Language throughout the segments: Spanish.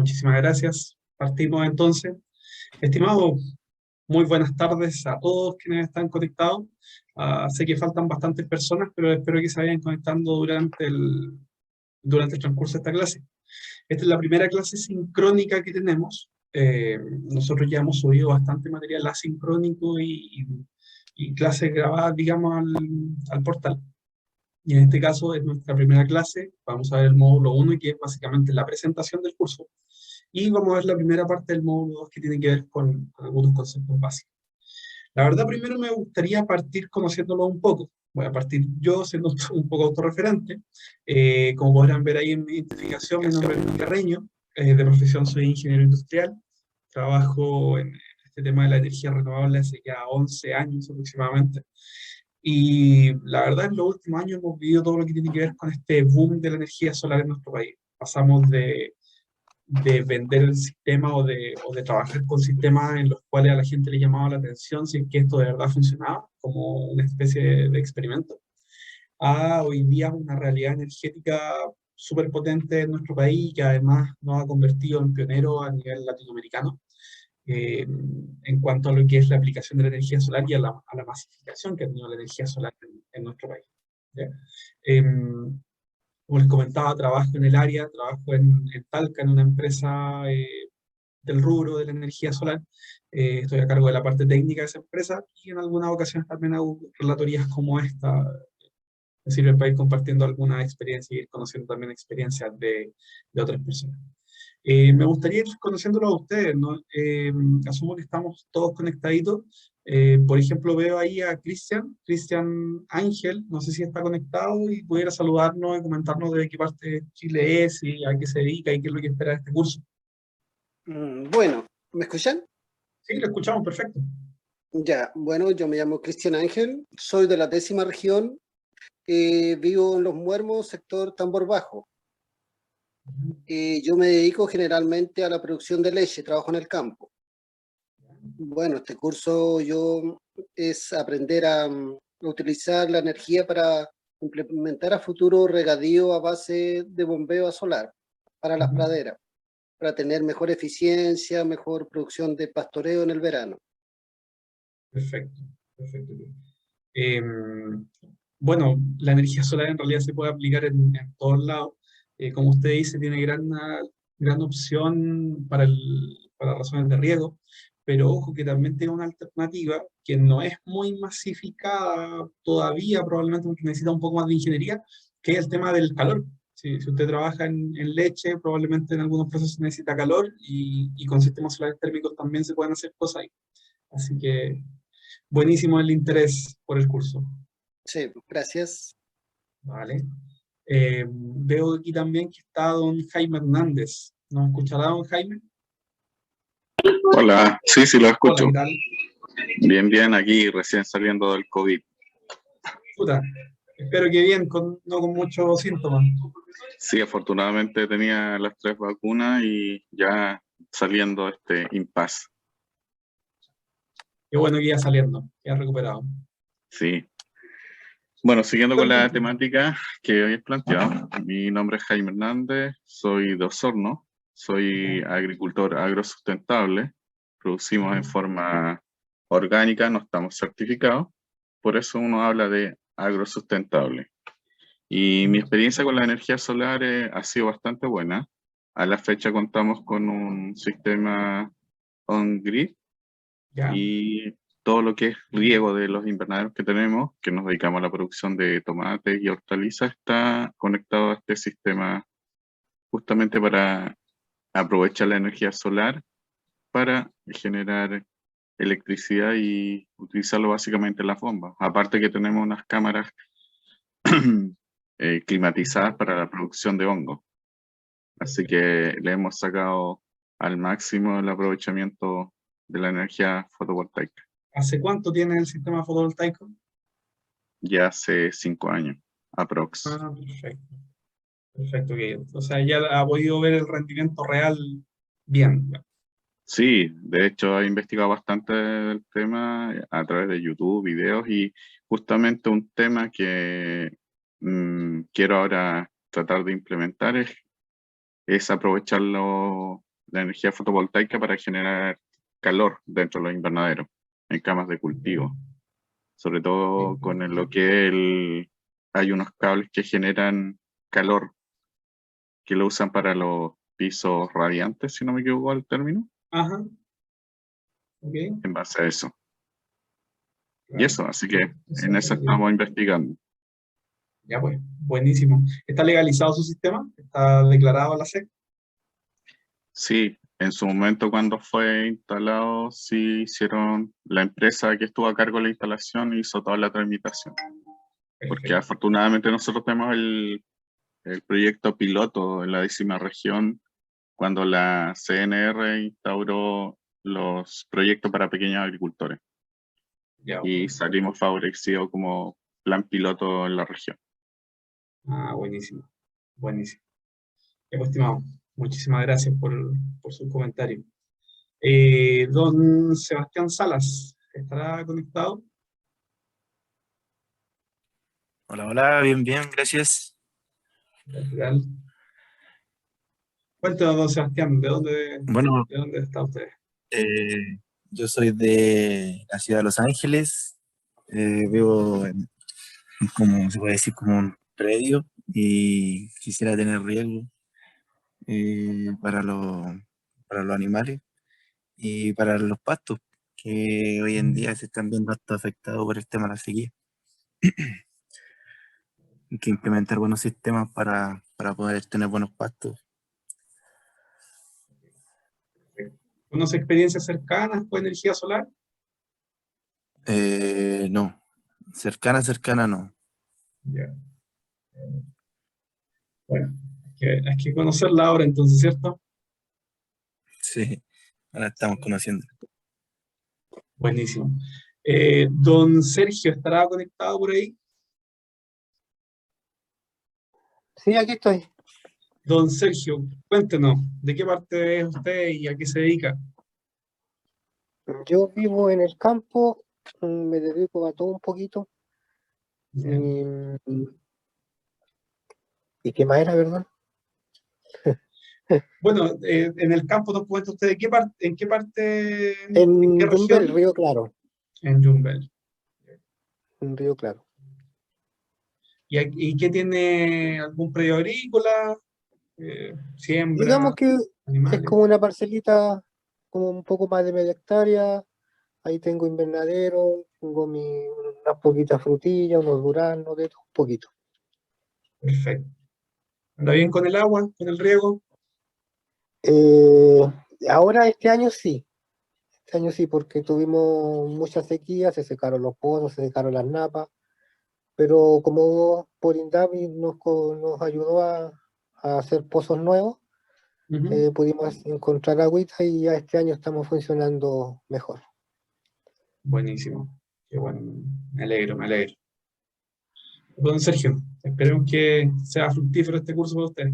Muchísimas gracias. Partimos entonces. Estimados, muy buenas tardes a todos quienes están conectados. Sé que faltan bastantes personas, pero espero que se vayan conectando durante el transcurso de esta clase. Esta es la primera clase sincrónica que tenemos. Nosotros ya hemos subido bastante material asincrónico y clases grabadas, digamos, al portal. Y en este caso es nuestra primera clase. Vamos a ver el módulo 1, que es básicamente la presentación del curso. Y vamos a ver la primera parte del módulo 2 que tiene que ver con algunos conceptos básicos. La verdad, primero me gustaría partir conociéndolo un poco. Voy a partir yo siendo un poco autorreferente. Como podrán ver ahí en mi identificación, mi nombre es Luis Carreño. De profesión soy ingeniero industrial. Trabajo en este tema de la energía renovable hace ya 11 años aproximadamente. Y la verdad, en los últimos años hemos vivido todo lo que tiene que ver con este boom de la energía solar en nuestro país. Pasamos de vender el sistema o de trabajar con sistemas en los cuales a la gente le llamaba la atención si es que esto de verdad funcionaba, como una especie de experimento, a hoy día una realidad energética súper potente en nuestro país, que además nos ha convertido en pionero a nivel latinoamericano en cuanto a lo que es la aplicación de la energía solar y a la masificación que ha tenido la energía solar en nuestro país. ¿Ya? Como les comentaba, trabajo en el área, trabajo en Talca, en una empresa del rubro de la energía solar. Estoy a cargo de la parte técnica de esa empresa y en algunas ocasiones también hago relatorías como esta. Me sirve para ir compartiendo alguna experiencia y ir conociendo también experiencias de otras personas. Me gustaría ir conociéndolo a ustedes, ¿no? Asumo que estamos todos conectaditos. Por ejemplo, veo ahí a Cristian Ángel, no sé si está conectado y pudiera saludarnos y comentarnos de qué parte de Chile es y a qué se dedica y qué es lo que espera de este curso. Bueno, ¿me escuchan? Sí, lo escuchamos, perfecto. Ya, bueno, yo me llamo Cristian Ángel, soy de la 10ª región, vivo en Los Muermos, sector Tambor Bajo. Yo me dedico generalmente a la producción de leche, trabajo en el campo. Bueno, este curso es aprender a utilizar la energía para implementar a futuro regadío a base de bombeo a solar para las praderas, para tener mejor eficiencia, mejor producción de pastoreo en el verano. Perfecto, perfecto. Eh, bueno, la energía solar en realidad se puede aplicar en todos lados. Como usted dice, tiene gran opción para razones de riego, pero ojo que también tiene una alternativa que no es muy masificada todavía, probablemente porque necesita un poco más de ingeniería, que es el tema del calor. Si usted trabaja en leche, probablemente en algunos procesos necesita calor y con sistemas solares térmicos también se pueden hacer cosas ahí. Así que buenísimo el interés por el curso. Sí, gracias. Vale. Veo aquí también que está don Jaime Hernández. ¿Nos escuchará don Jaime? Hola, sí, lo escucho. Hola, ¿qué tal? Bien, aquí recién saliendo del COVID. Puta, espero que bien, no con muchos síntomas. Sí, afortunadamente tenía las 3 vacunas y ya saliendo de este impasse. Qué bueno que ya saliendo, ya recuperado. Sí. Bueno, siguiendo con la temática que hoy es planteado, mi nombre es Jaime Hernández, soy de Osorno, soy agricultor agrosustentable, producimos en forma orgánica, no estamos certificados, por eso uno habla de agrosustentable. Y mi experiencia con la energía solar ha sido bastante buena. A la fecha contamos con un sistema on-grid ¿Ya? y todo lo que es riego de los invernaderos que tenemos, que nos dedicamos a la producción de tomates y hortalizas, está conectado a este sistema justamente para aprovechar la energía solar para generar electricidad y utilizarlo básicamente en las bombas. Aparte que tenemos unas cámaras climatizadas para la producción de hongo. Así que le hemos sacado al máximo el aprovechamiento de la energía fotovoltaica. ¿Hace cuánto tiene el sistema fotovoltaico? Ya hace 5 años, aprox. Ah, perfecto. Perfecto, que o sea, ya ha podido ver el rendimiento real bien. Sí, de hecho he investigado bastante el tema a través de YouTube, videos y justamente un tema que quiero ahora tratar de implementar es aprovecharlo la energía fotovoltaica para generar calor dentro de los invernaderos, en camas de cultivo. Sobre todo con lo que hay unos cables que generan calor, que lo usan para los pisos radiantes, si no me equivoco el término, Ajá. Ok. en base a eso. Y Claro. eso, así que Eso en hace eso sentido. estamos investigando. Ya pues, buenísimo. ¿Está legalizado su sistema? ¿Está declarado a la SEC? Sí, en su momento cuando fue instalado, sí hicieron, la empresa que estuvo a cargo de la instalación hizo toda la tramitación. Porque Perfecto. afortunadamente nosotros tenemos el proyecto piloto en la 10ª región, cuando la CNR instauró los proyectos para pequeños agricultores. Ya, Y ok. salimos favorecidos como plan piloto en la región. Ah, buenísimo. Buenísimo. Ya pues, estimado, muchísimas gracias por su comentario. Don Sebastián Salas, ¿estará conectado? Hola, hola, bien, bien, gracias. ¿Qué tal? Cuéntanos, don Sebastián, Bueno, de dónde está usted? yo soy de la ciudad de Los Ángeles, vivo en, como se puede decir, como un predio y quisiera tener riesgo para para los animales y para los pastos, que hoy en día se están viendo hasta afectados por el tema de la sequía. Hay que implementar buenos sistemas para poder tener buenos pastos. ¿Conoce experiencias cercanas con energía solar? No, cercana no. Ya. Bueno, hay que conocerla ahora entonces, ¿cierto? Sí, ahora estamos conociendo. Buenísimo. Don Sergio, ¿estará conectado por ahí? Sí, aquí estoy. Don Sergio, cuéntenos, ¿de qué parte es usted y a qué se dedica? Yo vivo en el campo, me dedico a todo un poquito. Ya. ¿Y, y qué más era, verdad? Bueno, en el campo nos cuenta usted en en qué En Yumbel, región? Río Claro, En Yumbel. en Río Claro. ¿Y qué tiene algún predio agrícola? Digamos Siembra, que es animales. como una parcelita, como un poco más de media hectárea. Ahí tengo invernadero, tengo unas poquitas frutillas, unos duranos, de todo un poquito. Perfecto. ¿Anda bien con el agua, con el riego? Eh, Ahora este año sí, porque tuvimos mucha sequía, se secaron los pozos, se secaron las napas, pero como por Indavi nos ayudó a hacer pozos nuevos, Ujú. pudimos encontrar agüita y ya este año estamos funcionando mejor. Buenísimo. Qué bueno. Me alegro, me alegro. Don Sergio, esperemos que sea fructífero este curso para usted.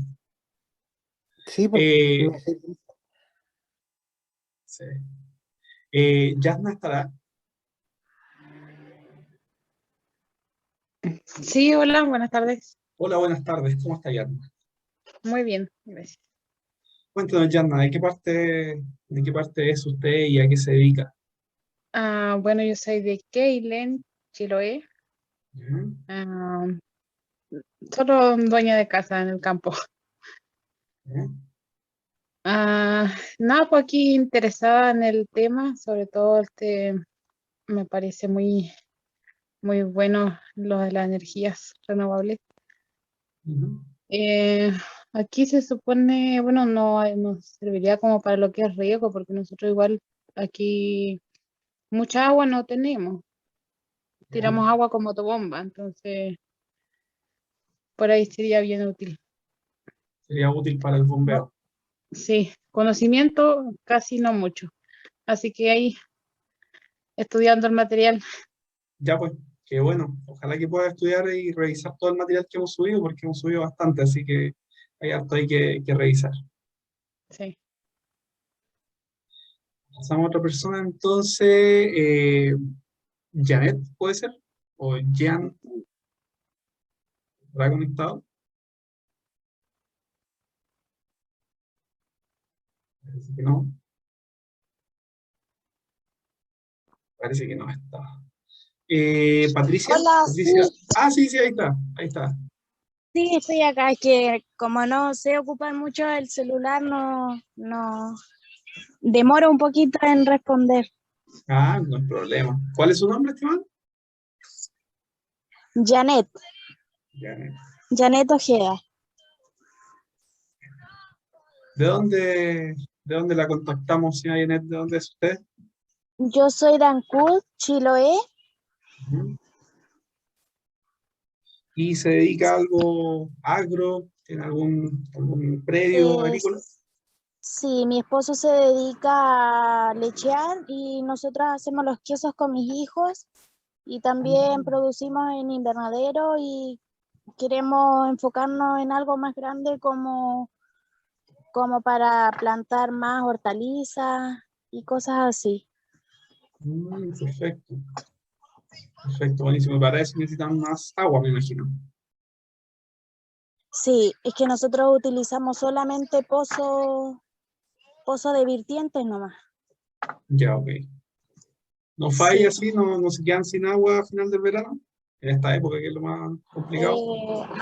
Sí, pues, Eh, sí. Yasna estará. Sí, hola, buenas tardes. Hola, buenas tardes. ¿Cómo está Yasna? Muy bien, gracias. Cuéntanos, Yasna, de qué parte es usted y a qué se dedica? Bueno, yo soy de Keilen, Chiloé. ¿Ya? Ah, Solo dueña de casa en el campo. ¿Ya? Nada, pues aquí interesada en el tema, sobre todo me parece muy bueno lo de las energías renovables. Ujú. Eh, Aquí se supone, bueno, no serviría como para lo que es riego, porque nosotros igual aquí mucha agua no tenemos. ¿Ya? Tiramos agua con motobomba, entonces por ahí sería bien útil. Sería útil para el No, bombeo. sí, conocimiento casi no mucho. Así que ahí estudiando el material, Ya pues, qué bueno. Ojalá que pueda estudiar y revisar todo el material que hemos subido, porque hemos subido bastante, así que hay harto ahí que revisar. sí. Pasamos a otra persona, entonces, Janet, ¿puede ser? ¿O Jan, ¿habrá conectado? Parece que no. Parece que no está. Patricia, Hola, Patricia. sí, Ah, sí, sí, ahí está, ahí está. sí, estoy acá. Es que como no sé ocupar mucho el celular, no demoro un poquito en responder. Ah, no hay problema. ¿Cuál es su nombre, estimado? Janet, Janet. Janet Ojeda. De dónde la contactamos, señora Janet? ¿De dónde es usted? Yo soy de Ancud, Chiloé. Ujú. ¿Y se dedica a algo agro? ¿Tiene algún predio Eh, agrícola? sí, mi esposo se dedica a lechear y nosotros hacemos los quesos con mis hijos y también producimos en invernadero y queremos enfocarnos en algo más grande como para plantar más hortalizas y cosas así. Perfecto, perfecto, buenísimo. Para eso necesitan más agua, me imagino. Sí, es que nosotros utilizamos solamente pozo de vertientes nomás. Ya, ok. ¿No falla Sí. así? ¿No se quedan sin agua a final del verano? En esta época que es lo más complicado.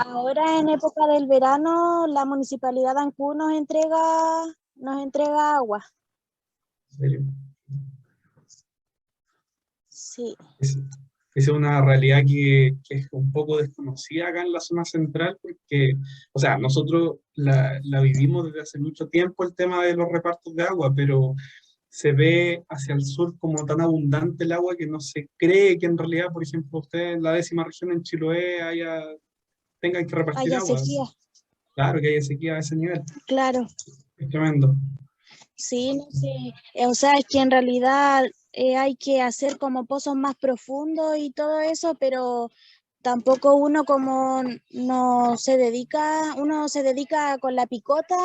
Ahora en época del verano, la Municipalidad de Ancud nos entrega agua. ¿En serio? Sí, Es- Esa es una realidad que es un poco desconocida acá en la zona central, porque, o sea, nosotros la vivimos desde hace mucho tiempo el tema de los repartos de agua, pero se ve hacia el sur como tan abundante el agua que no se cree que en realidad, por ejemplo, usted en la 10ª región en Chiloé tengan que repartir haya agua. sequía, Claro que haya sequía a ese nivel. claro. Es tremendo. Sí, no sé. O sea, es que en realidad hay que hacer como pozos más profundos y todo eso, pero tampoco uno como uno se dedica con la picota,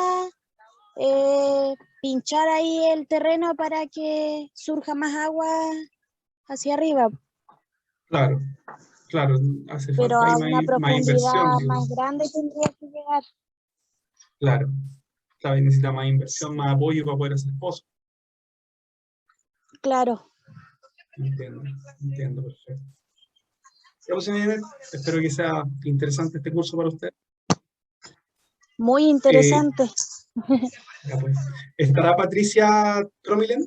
pinchar ahí el terreno para que surja más agua hacia arriba, Claro, claro, hace pero falta ahí a una más inversión, profundidad digamos. más grande tendría que llegar. Claro, claro, y necesita más inversión, más apoyo para poder hacer cosas. Claro, Entiendo, entiendo, perfecto. Ya, pues, señora Janet, espero que sea interesante este curso para usted. muy Eh, interesante. ya pues. ¿Estará Patricia Tromilen?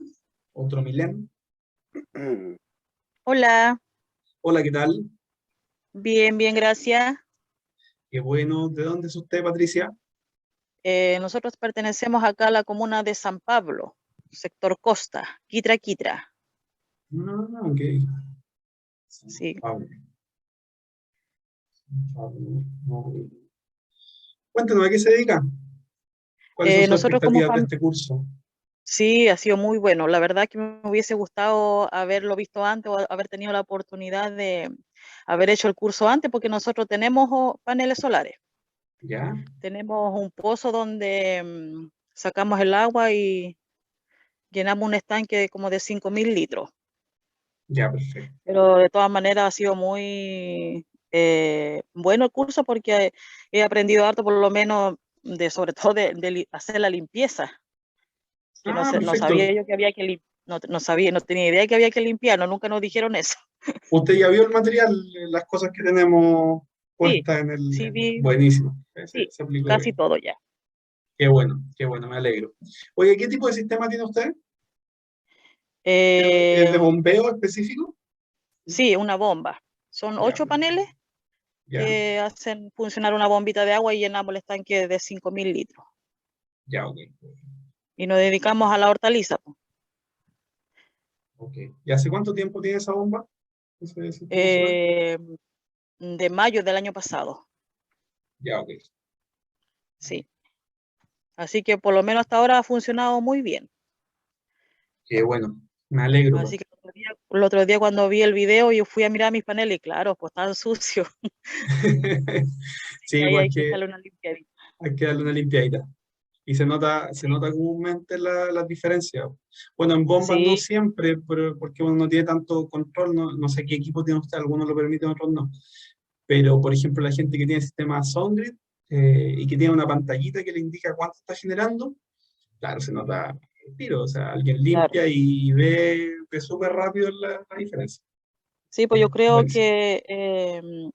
¿O Tromilen? Hola, Hola, ¿qué tal? bien, bien, gracias. Qué bueno. ¿De dónde es usted, Patricia? Nosotros pertenecemos acá a la comuna de San Pablo, sector Costa, Quitra, Quitra. Ah, ok. Sí. Pablo. Pablo, ok. Cuéntanos, ¿a qué se dedica? ¿Cuáles son sus Nosotros como expectativas de este curso? sí, ha sido muy bueno. La verdad que me hubiese gustado haberlo visto antes o haber tenido la oportunidad de haber hecho el curso antes, porque nosotros tenemos paneles solares. ¿Ya? Tenemos un pozo donde sacamos el agua y llenamos un estanque como de 5.000 litros. Ya, perfecto. Pero de todas maneras ha sido muy bueno el curso porque he aprendido harto, por lo menos, sobre todo de hacer la limpieza, que Ah, no perfecto. sabía yo que había que no sabía, no tenía idea que había que limpiarlo, nunca nos dijeron eso. ¿Usted ya vio el material, las cosas que tenemos Sí, puestas en sí vi, Buenísimo. sí, Se aplicó casi bien. todo ya. Qué bueno, me alegro. Oye, ¿qué tipo de sistema tiene usted? ¿Es de Eh, bombeo específico? sí, una bomba. Son Ya, 8 paneles ya, que hacen funcionar una bombita de agua y llenamos el estanque de 5.000 litros. ya, ok. Y nos dedicamos a la hortaliza, po. Ok. ¿Y hace cuánto tiempo tiene esa bomba? ¿Ese sistema solar? Eh, de mayo del año pasado. Ya, ok. Sí. Así que por lo menos hasta ahora ha funcionado muy bien. Qué bueno. Me alegro, Así Pati. que el otro día cuando vi el video, yo fui a mirar mis paneles y claro, pues estaban sucios. Y Sí, ahí pues hay que echarle una limpiadita. hay que darle una limpiadita. Y se nota comúnmente las diferencias. Bueno, en bombas no Sí, siempre, pero porque uno no tiene tanto control, no sé qué equipo tiene usted, algunos lo permiten, otros no. Pero, por ejemplo, la gente que tiene sistema SoundGrid y que tiene una pantallita que le indica cuánto está generando, claro, se nota el tiro, o sea, alguien Claro. limpia y ve súper rápido la diferencia. Sí, pues yo creo Buenísimo. que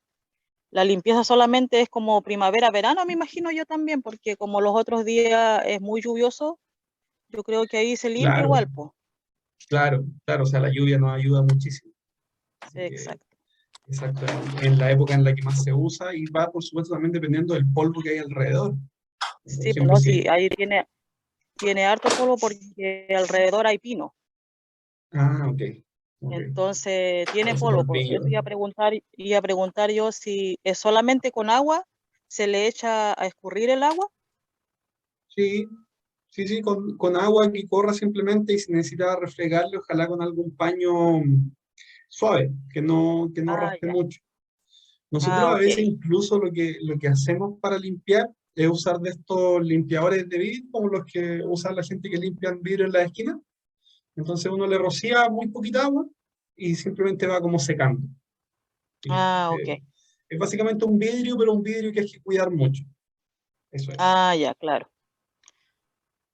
la limpieza solamente es como primavera, verano, me imagino yo también, porque como los otros días es muy lluvioso, yo creo que ahí se limpia Claro, igual, pues. claro, claro, o sea, la lluvia nos ayuda muchísimo. Así que, Exacto. exacto, en la época en la que más se usa y va, por supuesto, también dependiendo del polvo que hay alrededor. Por Sí, pues ejemplo, no, si... sí, ahí tiene harto polvo porque alrededor hay pino. Ah, ok, ok. Entonces tiene Ese polvo. Por polvillo. eso iba a preguntar yo si es solamente con agua, se le echa a escurrir el agua. Sí, sí, sí, con agua que corra simplemente y si necesita refregarle, ojalá con algún paño suave, que no Ah, raspe ya. mucho. Nosotros Ah, a ok. veces incluso lo que hacemos para limpiar es usar de estos limpiadores de vidrio, como los que usa la gente que limpian vidrio en la esquina. Entonces uno le rocía muy poquita agua y simplemente va como secando. Y, Ah, ok. es básicamente un vidrio, pero un vidrio que hay que cuidar mucho. Eso es. Ah, ya, claro.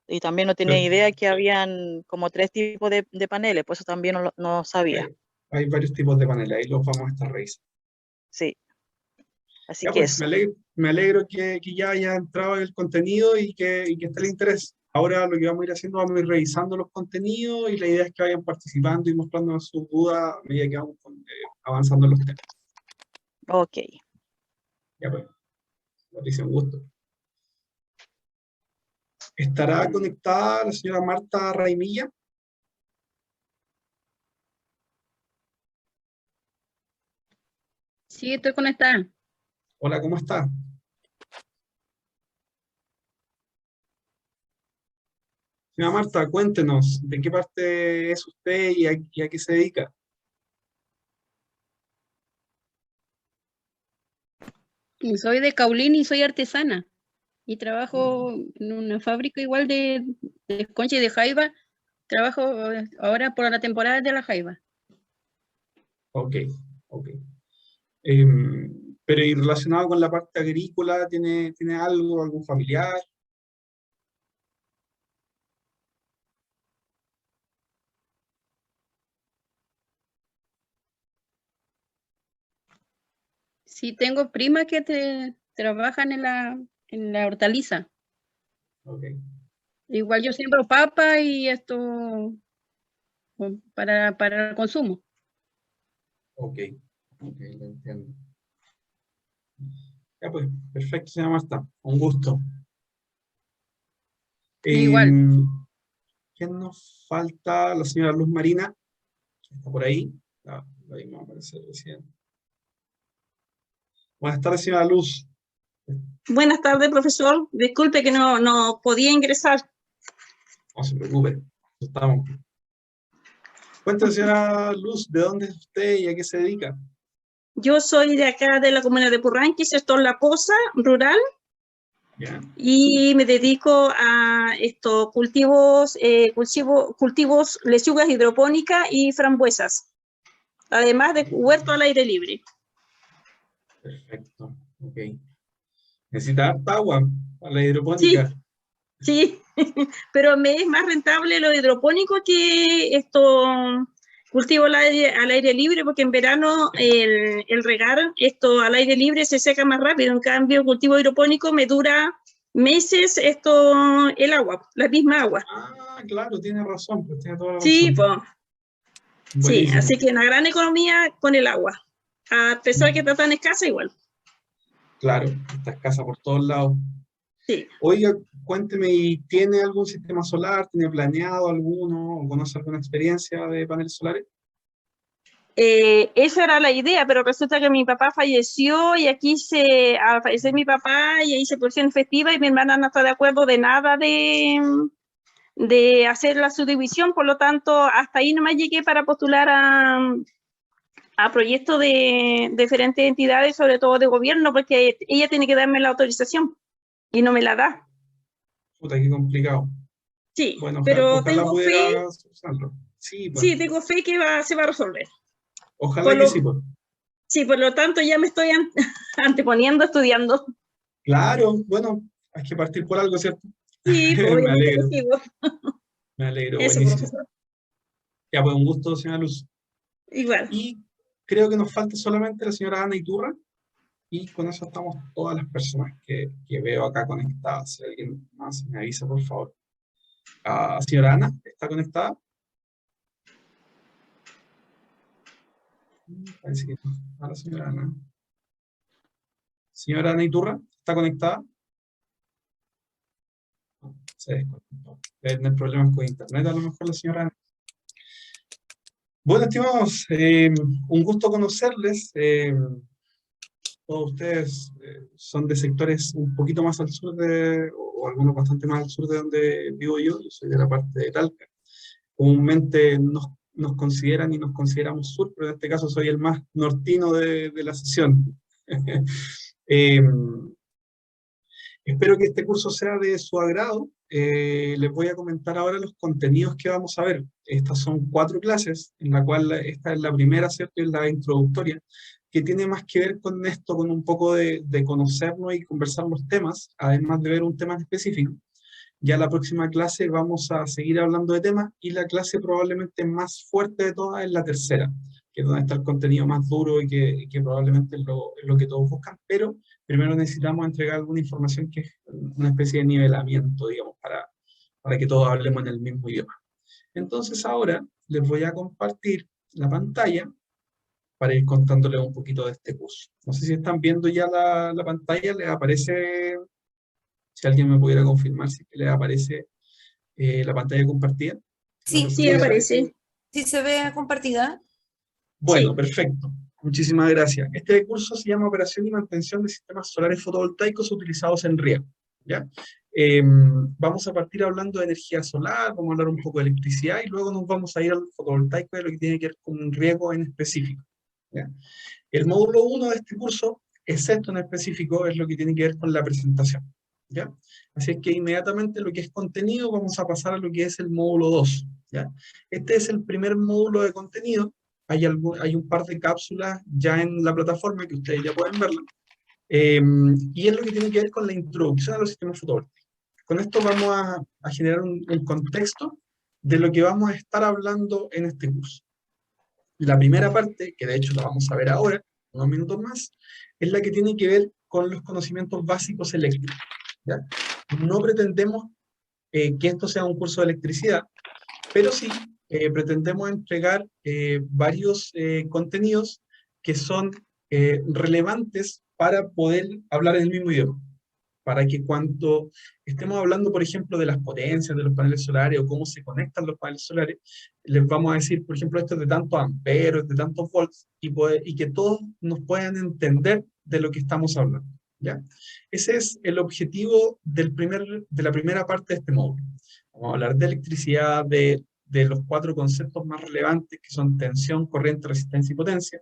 Y también no tenía Pero idea que habían como 3 tipos de paneles, pues eso también no sabía. hay varios tipos de paneles, ahí los vamos a estar revisando. Sí, así Ya que pues, eso. me alegro que ya haya entrado en el contenido y que esté el interés. Ahora lo que vamos a ir haciendo, vamos a ir revisando los contenidos y la idea es que vayan participando y mostrando sus dudas a medida que vamos avanzando en los temas. Ok. Ya pues, Patricia, un gusto. ¿Estará conectada la señora Marta Raimilla? Sí, estoy conectada. Hola, ¿cómo está? Señora Marta, cuéntenos, ¿de qué parte es usted y a qué se dedica? Soy de Caulín y soy artesana. Y trabajo en una fábrica igual de concha y de jaiba. Trabajo ahora por la temporada de la jaiba. Ok, ok. Pero y relacionado con la parte agrícola, ¿tiene algo, algún familiar? Sí, tengo primas que trabajan en la hortaliza. Ok, Igual yo siembro papa y esto para el consumo. ok, ok, lo entiendo. Ya pues, perfecto, señora Marta, un gusto. Igual. Em, ¿Quién nos falta? La señora Luz Marina, que está por ahí. La vimos aparecer recién. Buenas tardes, señora Luz. Buenas tardes, profesor. Disculpe que no podía ingresar. No se preocupe, estamos. Cuéntame, señora Luz, ¿de dónde es usted y a qué se dedica? Yo soy de acá de la comuna de Purranqui, sector La Poza, rural, Ya, y me dedico a estos cultivos, cultivos lechugas hidropónicas y frambuesas, además de huerto al aire libre. perfecto, ok. ¿Necesita harta agua para la Sí, hidropónica? sí, pero me es más rentable lo hidropónico que esto cultivo al aire libre, porque en verano el regar esto al aire libre se seca más rápido. En cambio, cultivo hidropónico me dura meses el agua, la misma agua. Ah, claro, tiene razón, pues tiene toda la Sí, razón. pues, sí, Buenísimo. así que una gran economía con el agua. A pesar que está tan escasa, igual. Claro, está escasa por todos lados. Sí. Oiga, cuénteme, ¿y tiene algún sistema solar? ¿Tiene planeado alguno? ¿O conoce alguna experiencia de paneles solares? Esa era la idea, pero resulta que mi papá falleció y al fallecer mi papá y ahí se pusieron festiva y mi hermana no está de acuerdo de nada de hacer la subdivisión, por lo tanto hasta ahí nomás llegué para postular a proyectos de diferentes entidades, sobre todo de gobierno, porque ella tiene que darme la autorización y no me la da. Puta, qué complicado. Sí, Bueno, pero ojalá tengo fe, pudiera solucionarlo. Sí, pues. sí, tengo fe que se va a resolver. Ojalá que sí, pues. Sí, por lo tanto ya me estoy anteponiendo estudiando. Claro, bueno, hay que partir por algo, ¿cierto? Sí, pues, Me obviamente alegro, que sigo. me alegro, Eso, buenísimo. profesor. Ya, pues un gusto, señora Luz. Igual. Y creo que nos falta solamente la señora Ana Iturra, y con eso estamos todas las personas que veo acá conectadas. Si alguien más me avisa, por favor. Señora Ana, ¿está conectada? Parece que no. A la señora Ana. Señora Ana Iturra, ¿está conectada? No, se desconectó. Debe tener problemas con internet, a lo mejor la señora Ana. Bueno, estimados, un gusto conocerles. Todos ustedes son de sectores un poquito más al sur o algunos bastante más al sur de donde vivo yo. Yo soy de la parte de Talca. Comúnmente nos consideran y nos consideramos sur, pero en este caso soy el más nortino de la sesión. Espero que este curso sea de su agrado. Les voy a comentar ahora los contenidos que vamos a ver. Estas son 4 clases, en la cual esta es la primera, ¿cierto? Es la introductoria, que tiene más que ver con esto, con un poco de conocernos y conversar los temas, además de ver un tema específico. Ya la próxima clase vamos a seguir hablando de temas, y la clase probablemente más fuerte de todas es la tercera, que es donde está el contenido más duro y que probablemente es lo que todos buscan, pero primero necesitamos entregar alguna información que es una especie de nivelamiento, digamos, para que todos hablemos en el mismo idioma. Entonces ahora les voy a compartir la pantalla para ir contándoles un poquito de este curso. No sé si están viendo ya la pantalla, les aparece, si alguien me pudiera confirmar si les aparece la pantalla compartida. Sí, Sí, aparece. sí se ve compartida. Bueno, Sí. perfecto. Muchísimas gracias. Este curso se llama Operación y Mantención de Sistemas Solares Fotovoltaicos Utilizados en Riego. ¿Ya? Vamos a partir hablando de energía solar, vamos a hablar un poco de electricidad, y luego nos vamos a ir al fotovoltaico, de lo que tiene que ver con un riego en específico. ¿Ya? El módulo 1 de este curso, es esto en específico, es lo que tiene que ver con la presentación. ¿Ya? Así es que inmediatamente lo que es contenido, vamos a pasar a lo que es el módulo 2. ¿Ya? Este es el primer módulo de contenido. Hay un par de cápsulas ya en la plataforma que ustedes ya pueden verla. Y es lo que tiene que ver con la introducción a los sistemas fotovoltaicos. Con esto vamos a generar un contexto de lo que vamos a estar hablando en este curso. La primera parte, que de hecho la vamos a ver ahora, unos minutos más, es la que tiene que ver con los conocimientos básicos eléctricos. ¿Ya? No pretendemos que esto sea un curso de electricidad, pero sí pretendemos entregar varios contenidos que son relevantes para poder hablar en el mismo idioma. Para que cuando estemos hablando, por ejemplo, de las potencias de los paneles solares o cómo se conectan los paneles solares, les vamos a decir, por ejemplo, esto es de tantos amperes, de tantos volts, y que todos nos puedan entender de lo que estamos hablando. ¿Ya? Ese es el objetivo de la primera parte de este módulo. Vamos a hablar de electricidad, de los 4 conceptos más relevantes, que son tensión, corriente, resistencia y potencia.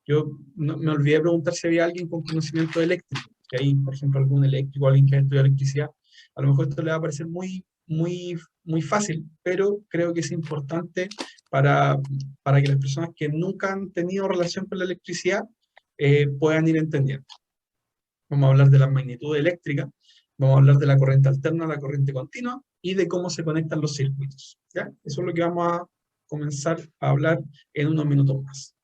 Yo me olvidé de preguntar si había alguien con conocimiento eléctrico, que hay, por ejemplo, algún eléctrico, alguien que ha estudiado electricidad. A lo mejor esto le va a parecer muy fácil, pero creo que es importante para que las personas que nunca han tenido relación con la electricidad puedan ir entendiendo. Vamos a hablar de la magnitud eléctrica, vamos a hablar de la corriente alterna, la corriente continua, y de cómo se conectan los circuitos. ¿Ya? Eso es lo que vamos a comenzar a hablar en unos minutos más.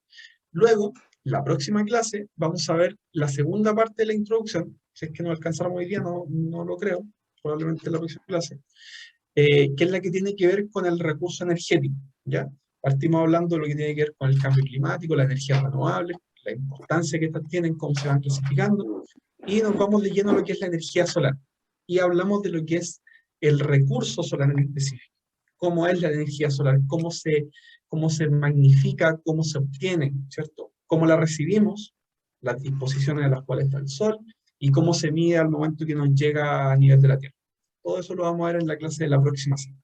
Luego, la próxima clase, vamos a ver la segunda parte de la introducción. Si es que no alcanzamos hoy día, no lo creo, probablemente en la próxima clase, que es la que tiene que ver con el recurso energético. ¿Ya? Partimos hablando de lo que tiene que ver con el cambio climático, la energía renovable, la importancia que estas tienen, cómo se van clasificando, y nos vamos de lleno a lo que es la energía solar. Y hablamos de lo que es el recurso solar en específico. Cómo es la energía solar, cómo se magnifica, cómo se obtiene, ¿cierto? Cómo la recibimos, las disposiciones de las cuales está el sol, y cómo se mide al momento que nos llega a nivel de la Tierra. Todo eso lo vamos a ver en la clase de la próxima semana.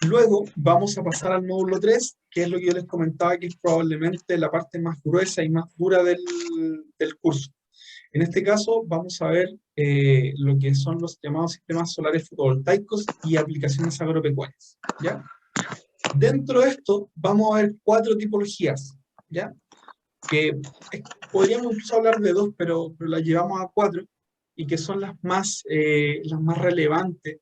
Luego vamos a pasar al módulo 3, que es lo que yo les comentaba, que es probablemente la parte más gruesa y más dura del curso. En este caso vamos a ver lo que son los llamados sistemas solares fotovoltaicos y aplicaciones agropecuarias. ¿Ya? Dentro de esto vamos a ver 4 tipologías, ¿ya? Que podríamos incluso hablar de 2, pero las llevamos a 4, y que son las más relevantes,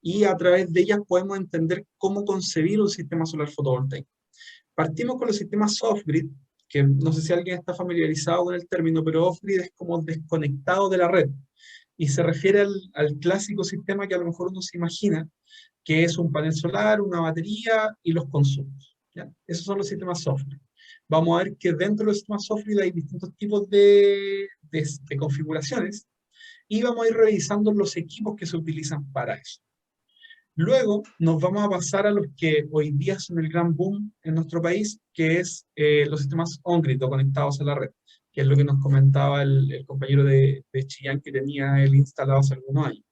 y a través de ellas podemos entender cómo concebir un sistema solar fotovoltaico. Partimos con los sistemas off-grid, que no sé si alguien está familiarizado con el término, pero off-grid es como desconectado de la red, y se refiere al clásico sistema que a lo mejor uno se imagina, que es un panel solar, una batería y los consumos, ¿ya? Esos son los sistemas off-grid. Vamos a ver que dentro de los sistemas off-grid hay distintos tipos de configuraciones, y vamos a ir revisando los equipos que se utilizan para eso. Luego nos vamos a pasar a los que hoy día son el gran boom en nuestro país, que es los sistemas on-grid o conectados a la red, que es lo que nos comentaba el compañero de Chillán, que tenía él instalado hace algunos años.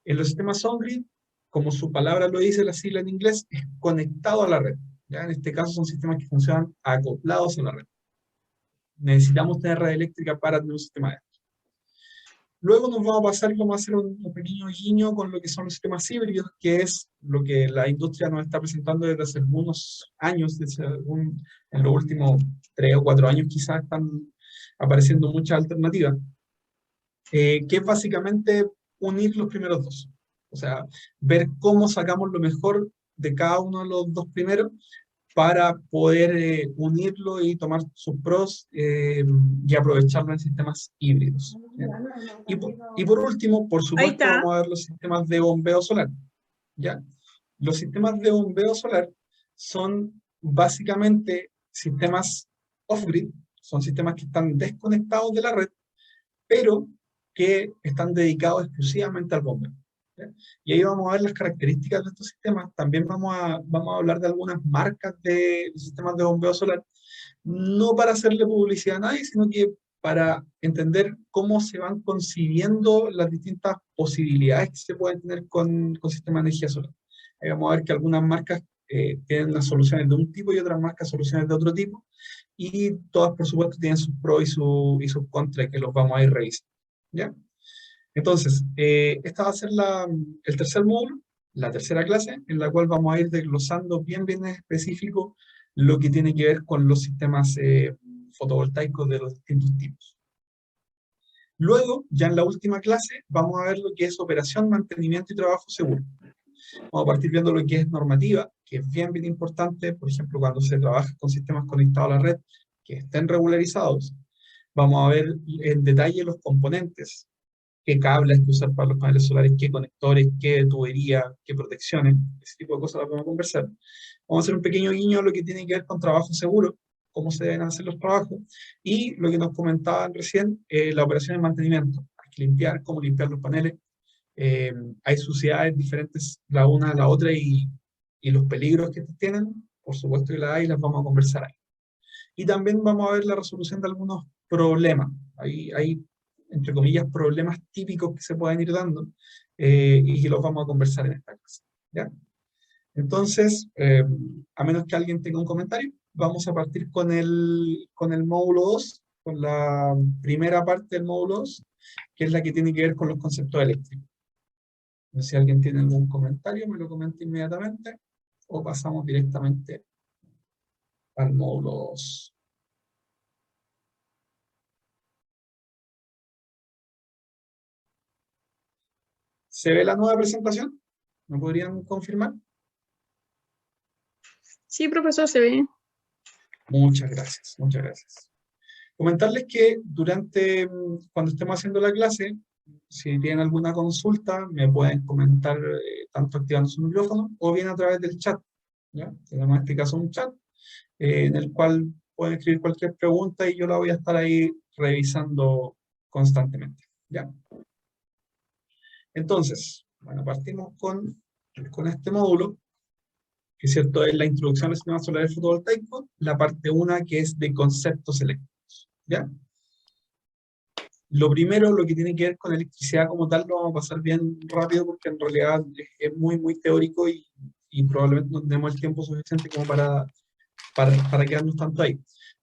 En los sistemas on-grid, como su palabra lo dice, la sigla en inglés, es conectado a la red, ¿ya? En este caso son sistemas que funcionan acoplados a la red. Necesitamos tener red eléctrica para tener un sistema de estos. Luego nos vamos a pasar y vamos a hacer un pequeño guiño con lo que son los sistemas híbridos, que es lo que la industria nos está presentando desde hace algunos años, en los últimos 3 o 4 años quizás están apareciendo muchas alternativas, que es básicamente unir los primeros dos. O sea, ver cómo sacamos lo mejor de cada uno de los dos primeros para poder unirlo y tomar sus pros y aprovecharlo en sistemas híbridos. Y por último, por supuesto, vamos a ver los sistemas de bombeo solar, ¿ya? Los sistemas de bombeo solar son básicamente sistemas off-grid, son sistemas que están desconectados de la red, pero que están dedicados exclusivamente al bombeo, ¿ya? Y ahí vamos a ver las características de estos sistemas. También vamos a hablar de algunas marcas de sistemas de bombeo solar, no para hacerle publicidad a nadie, sino que para entender cómo se van concibiendo las distintas posibilidades que se pueden tener con sistemas de energía solar. Ahí vamos a ver que algunas marcas tienen las soluciones de un tipo y otras marcas soluciones de otro tipo, y todas por supuesto tienen sus pros y sus contras, que los vamos a ir revisando, ¿ya? Entonces, esta va a ser el tercer módulo, la tercera clase, en la cual vamos a ir desglosando bien específico lo que tiene que ver con los sistemas fotovoltaicos de los distintos tipos. Luego, ya en la última clase, vamos a ver lo que es operación, mantenimiento y trabajo seguro. Vamos a partir viendo lo que es normativa, que es bien importante, por ejemplo, cuando se trabaja con sistemas conectados a la red, que estén regularizados. Vamos a ver en detalle los componentes, qué cables hay que usar para los paneles solares, qué conectores, qué tubería, qué protecciones, ese tipo de cosas las vamos a conversar. Vamos a hacer un pequeño guiño a lo que tiene que ver con trabajo seguro, cómo se deben hacer los trabajos, y lo que nos comentaban recién, la operación de mantenimiento. Hay que limpiar, cómo limpiar los paneles. Hay suciedades diferentes la una a la otra, y los peligros que tienen, por supuesto que las hay, y las vamos a conversar ahí. Y también vamos a ver la resolución de algunos problemas. Hay entre comillas, problemas típicos que se pueden ir dando, y que los vamos a conversar en esta clase, ¿ya? Entonces, a menos que alguien tenga un comentario, vamos a partir con el módulo 2, con la primera parte del módulo 2, que es la que tiene que ver con los conceptos eléctricos. No sé si alguien tiene algún comentario, me lo comenta inmediatamente, o pasamos directamente al módulo 2. ¿Se ve la nueva presentación? ¿Me podrían confirmar? Sí, profesor, se ve. Muchas gracias, muchas gracias. Comentarles que cuando estemos haciendo la clase, si tienen alguna consulta, me pueden comentar tanto activando su micrófono o bien a través del chat, ¿ya? Tenemos en este caso un chat en el cual pueden escribir cualquier pregunta y yo la voy a estar ahí revisando constantemente, ¿ya? Entonces, bueno, partimos con este módulo, que cierto es la introducción al sistema solar fotovoltaico, la parte 1 que es de conceptos eléctricos, ¿ya? Lo primero, lo que tiene que ver con electricidad como tal, lo vamos a pasar bien rápido porque en realidad es muy teórico y probablemente no tenemos el tiempo suficiente como para quedarnos tanto ahí.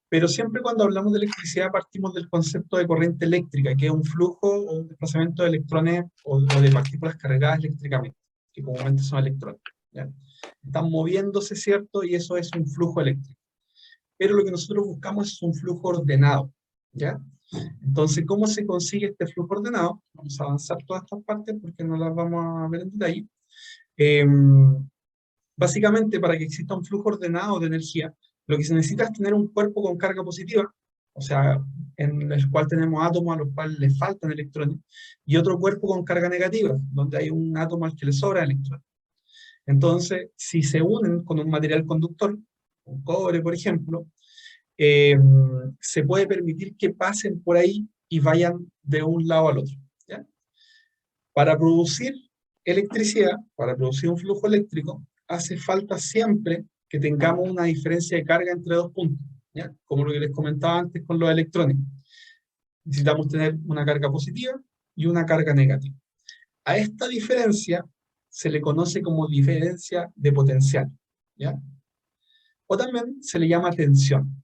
Pero siempre cuando hablamos de electricidad partimos del concepto de corriente eléctrica, que es un flujo o un desplazamiento de electrones o de partículas cargadas eléctricamente, que comúnmente son electrones, ¿ya? Están moviéndose, ¿cierto? Y eso es un flujo eléctrico. Pero lo que nosotros buscamos es un flujo ordenado, ¿ya? Entonces, ¿cómo se consigue este flujo ordenado? Vamos a avanzar todas estas partes porque no las vamos a ver en detalle. Básicamente, para que exista un flujo ordenado de energía, lo que se necesita es tener un cuerpo con carga positiva, o sea, en el cual tenemos átomos a los cuales le faltan electrones, y otro cuerpo con carga negativa, donde hay un átomo al que le sobra electrones. Entonces, si se unen con un material conductor, un cobre, por ejemplo, se puede permitir que pasen por ahí y vayan de un lado al otro, ¿ya? Para producir electricidad, para producir un flujo eléctrico, hace falta siempre que tengamos una diferencia de carga entre dos puntos, ¿ya? Como lo que les comentaba antes con los electrones. Necesitamos tener una carga positiva y una carga negativa. A esta diferencia se le conoce como diferencia de potencial, ¿ya? O también se le llama tensión.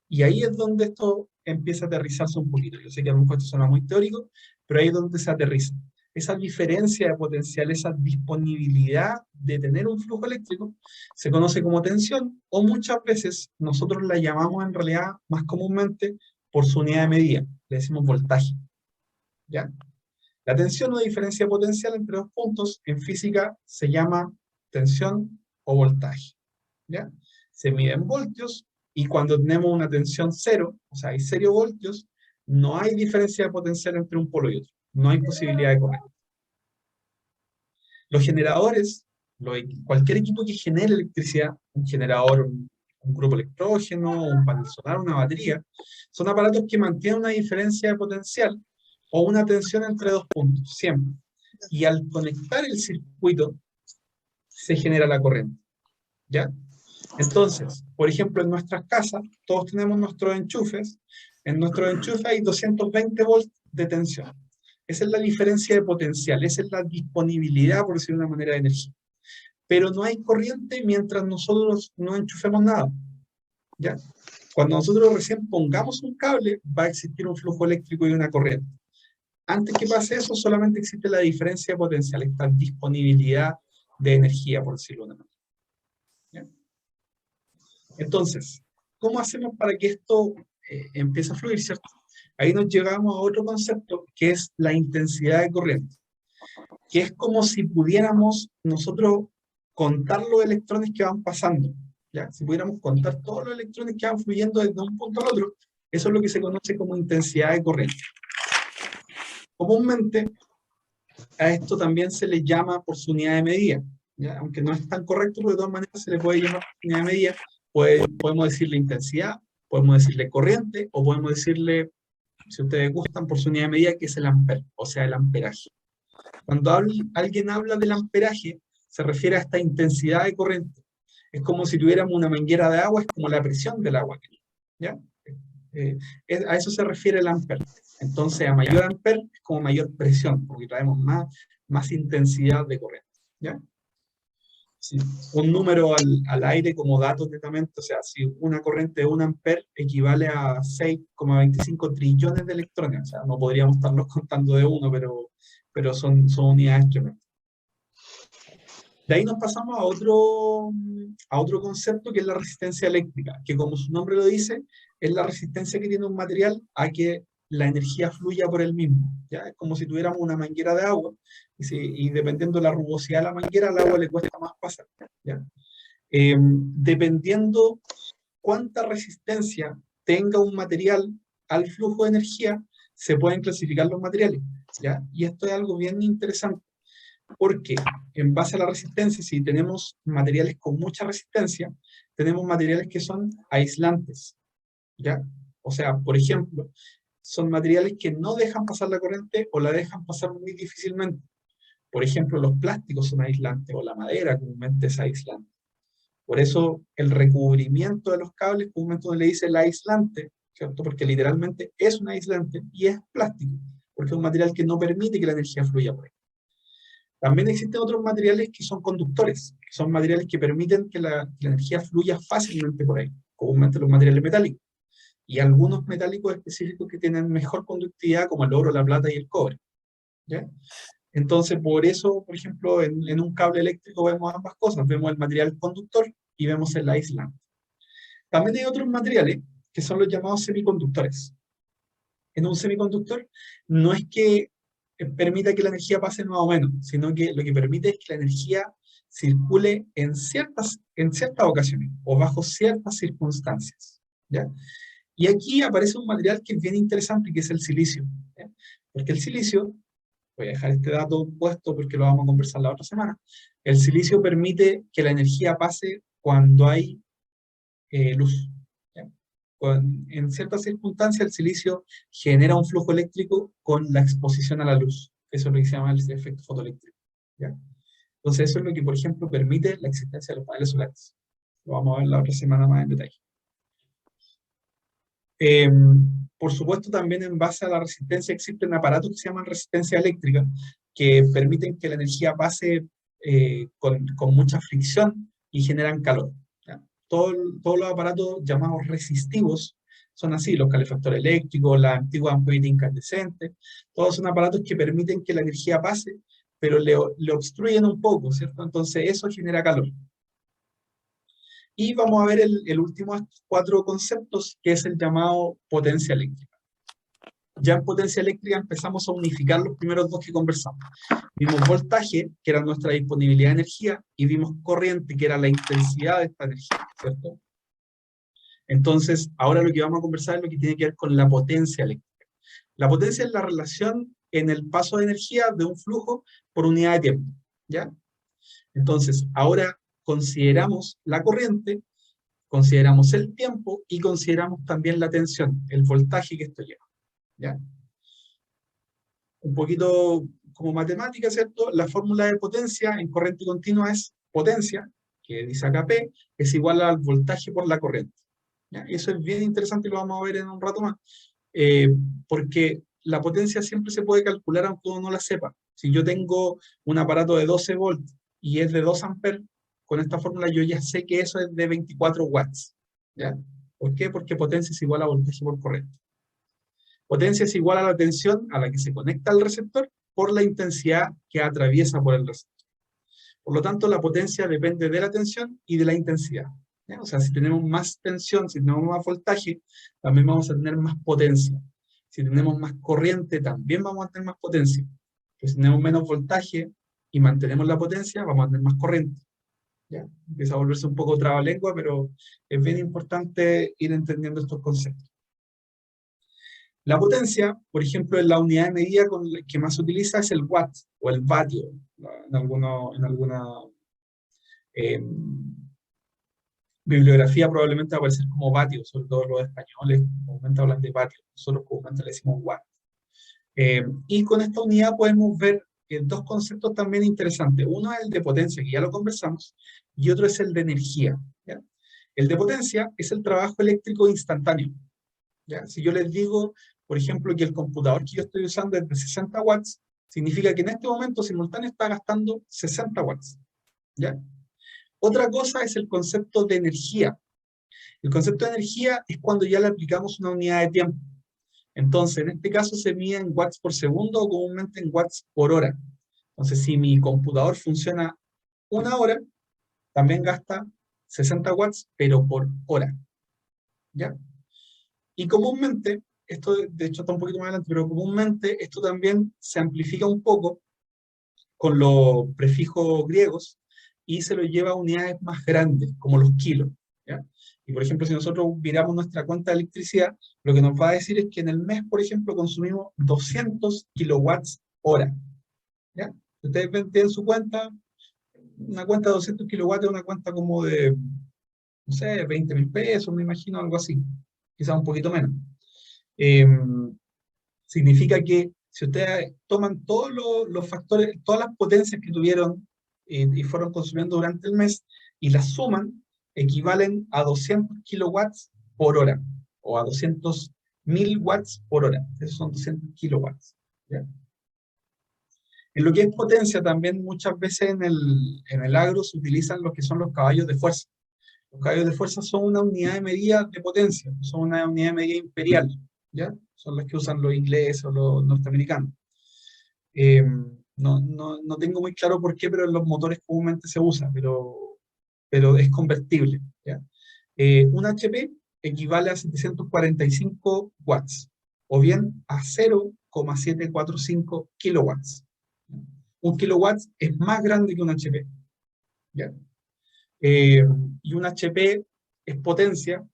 Y ahí es donde esto empieza a aterrizarse un poquito. Yo sé que a lo mejor esto suena muy teórico, pero ahí es donde se aterriza. Esa diferencia de potencial, esa disponibilidad de tener un flujo eléctrico, se conoce como tensión, o muchas veces nosotros la llamamos en realidad más comúnmente por su unidad de medida, le decimos voltaje, ¿ya? La tensión o diferencia de potencial entre dos puntos en física se llama tensión o voltaje, ¿ya? Se mide en voltios, y cuando tenemos una tensión cero, o sea, hay 0 voltios, no hay diferencia de potencial entre un polo y otro. No hay posibilidad de corriente. Los generadores, cualquier equipo que genere electricidad, un generador, un grupo electrógeno, un panel solar, una batería, son aparatos que mantienen una diferencia de potencial o una tensión entre dos puntos, siempre. Y al conectar el circuito, se genera la corriente, ¿ya? Entonces, por ejemplo, en nuestras casas, todos tenemos nuestros enchufes. En nuestros enchufes hay 220 volts de tensión. Esa es la diferencia de potencial, esa es la disponibilidad, por decirlo de una manera, de energía. Pero no hay corriente mientras nosotros no enchufemos nada, ¿ya? Cuando nosotros recién pongamos un cable, va a existir un flujo eléctrico y una corriente. Antes que pase eso, solamente existe la diferencia de potencial, esta disponibilidad de energía, por decirlo de una manera, ¿ya? Entonces, ¿cómo hacemos para que esto empiece a fluir, cierto? Ahí nos llegamos a otro concepto, que es la intensidad de corriente, que es como si pudiéramos nosotros contar los electrones que van pasando, ¿ya? Si pudiéramos contar todos los electrones que van fluyendo desde un punto al otro, eso es lo que se conoce como intensidad de corriente. Comúnmente, a esto también se le llama por su unidad de medida, ¿ya? Aunque no es tan correcto, pero de todas maneras se le puede llamar por su unidad de medida. Podemos decirle intensidad, podemos decirle corriente, o podemos decirle, si ustedes gustan, por su unidad de medida, que es el amper, o sea, el amperaje. Cuando alguien habla del amperaje, se refiere a esta intensidad de corriente. Es como si tuviéramos una manguera de agua, es como la presión del agua, ¿ya? A eso se refiere el amper. Entonces, a mayor amper es como mayor presión, porque traemos más intensidad de corriente, ¿ya? Sí, un número al aire como dato netamente, o sea, si una corriente de 1 amper equivale a 6,25 trillones de electrones, o sea, no podríamos estarlos contando de uno, pero son unidades tremendas. De ahí nos pasamos a otro concepto, que es la resistencia eléctrica, que como su nombre lo dice, es la resistencia que tiene un material a que la energía fluya por el mismo, ¿ya? Es como si tuviéramos una manguera de agua, y dependiendo de la rugosidad de la manguera, al agua le cuesta más pasar, ¿ya? Dependiendo cuánta resistencia tenga un material al flujo de energía, se pueden clasificar los materiales, ¿ya? Y esto es algo bien interesante, porque en base a la resistencia, si tenemos materiales con mucha resistencia, tenemos materiales que son aislantes, ¿ya? O sea, por ejemplo, son materiales que no dejan pasar la corriente o la dejan pasar muy difícilmente. Por ejemplo, los plásticos son aislantes, o la madera comúnmente es aislante. Por eso el recubrimiento de los cables comúnmente se le dice el aislante, ¿cierto? Porque literalmente es un aislante y es plástico, porque es un material que no permite que la energía fluya por ahí. También existen otros materiales que son conductores, que son materiales que permiten que la energía fluya fácilmente por ahí, comúnmente los materiales metálicos. Y algunos metálicos específicos que tienen mejor conductividad, como el oro, la plata y el cobre, ¿ya? Entonces, por eso, por ejemplo, en un cable eléctrico vemos ambas cosas, vemos el material conductor y vemos el aislante. También hay otros materiales que son los llamados semiconductores. en un semiconductor no es que permita que la energía pase más o menos, sino que lo que permite es que la energía circule en ciertas ocasiones o bajo ciertas circunstancias, ¿ya? Y aquí aparece un material que es bien interesante, que es el silicio, ¿ya? Porque el silicio, voy a dejar este dato puesto porque lo vamos a conversar la otra semana, el silicio permite que la energía pase cuando hay luz, ¿ya? En ciertas circunstancias el silicio genera un flujo eléctrico con la exposición a la luz. Eso es lo que se llama el efecto fotoeléctrico, ¿ya? Entonces eso es lo que, por ejemplo, permite la existencia de los paneles solares. Lo vamos a ver la otra semana más en detalle. Por supuesto, también en base a la resistencia existen aparatos que se llaman resistencia eléctrica, que permiten que la energía pase con mucha fricción y generan calor, ¿ya? Todos los aparatos llamados resistivos son así, los calefactores eléctricos, la antigua ampolleta incandescente, todos son aparatos que permiten que la energía pase, pero le obstruyen un poco, ¿cierto? Entonces eso genera calor. Y vamos a ver el último de estos 4 conceptos, que es el llamado potencia eléctrica. Ya en potencia eléctrica empezamos a unificar los primeros 2 que conversamos. Vimos voltaje, que era nuestra disponibilidad de energía, y vimos corriente, que era la intensidad de esta energía, ¿cierto? Entonces, ahora lo que vamos a conversar es lo que tiene que ver con la potencia eléctrica. La potencia es la relación en el paso de energía de un flujo por unidad de tiempo, ¿ya? Entonces, ahora consideramos la corriente, consideramos el tiempo y consideramos también la tensión, el voltaje que esto lleva, ¿ya? Un poquito como matemática, ¿cierto? La fórmula de potencia en corriente continua es potencia, que dice acá P, es igual al voltaje por la corriente, ¿ya? Eso es bien interesante y lo vamos a ver en un rato más, porque la potencia siempre se puede calcular aunque uno no la sepa. Si yo tengo un aparato de 12 volts y es de 2 amperes, con esta fórmula yo ya sé que eso es de 24 watts, ¿ya? ¿Por qué? Porque potencia es igual a voltaje por corriente. Potencia es igual a la tensión a la que se conecta al receptor por la intensidad que atraviesa por el receptor. Por lo tanto, la potencia depende de la tensión y de la intensidad, ¿ya? O sea, si tenemos más tensión, si tenemos más voltaje, también vamos a tener más potencia. Si tenemos más corriente, también vamos a tener más potencia. Pero si tenemos menos voltaje y mantenemos la potencia, vamos a tener más corriente, ¿ya? Empieza a volverse un poco trabalengua, pero es bien importante ir entendiendo estos conceptos. La potencia, por ejemplo, en la unidad de medida que más se utiliza es el watt o el vatio. En alguna bibliografía probablemente va a aparecer como vatio, sobre todo los españoles comúnmente hablan de vatio, nosotros comúnmente le decimos watt. Y con esta unidad podemos ver 2 conceptos también interesantes. Uno es el de potencia, que ya lo conversamos, y otro es el de energía, ¿ya? El de potencia es el trabajo eléctrico instantáneo, ¿ya? Si yo les digo, por ejemplo, que el computador que yo estoy usando es de 60 watts, significa que en este momento simultáneo está gastando 60 watts, ¿ya? Otra cosa es el concepto de energía. El concepto de energía es cuando ya le aplicamos una unidad de tiempo. Entonces, en este caso se mide en watts por segundo o comúnmente en watts por hora. Entonces, si mi computador funciona 1 hora, también gasta 60 watts, pero por hora, ¿ya? Y comúnmente, esto de hecho está un poquito más adelante, pero comúnmente esto también se amplifica un poco con los prefijos griegos y se lo lleva a unidades más grandes, como los kilos, ¿ya? Y por ejemplo, si nosotros miramos nuestra cuenta de electricidad, lo que nos va a decir es que en el mes, por ejemplo, consumimos 200 kilowatts hora, ¿ya? Ustedes ven, tienen su cuenta, una cuenta de 200 kilowatts es una cuenta como de, no sé, 20.000 pesos, me imagino, algo así, quizás un poquito menos. Significa que si ustedes toman todos los factores, todas las potencias que tuvieron y fueron consumiendo durante el mes, y las suman, equivalen a 200 kilowatts por hora, o a 200.000 watts por hora. Esos son 200 kilowatts, ¿ya? En lo que es potencia, también muchas veces en el agro se utilizan lo que son los caballos de fuerza. Los caballos de fuerza son una unidad de medida de potencia, son una unidad de medida imperial, ¿ya? Son las que usan los ingleses o los norteamericanos. No tengo muy claro por qué, pero en los motores comúnmente se usa, pero es convertible, ¿ya? Un HP equivale a 745 watts, o bien a 0,745 kilowatts. Un kilowatt es más grande que un HP. ¿Ya? Y un HP es potencia,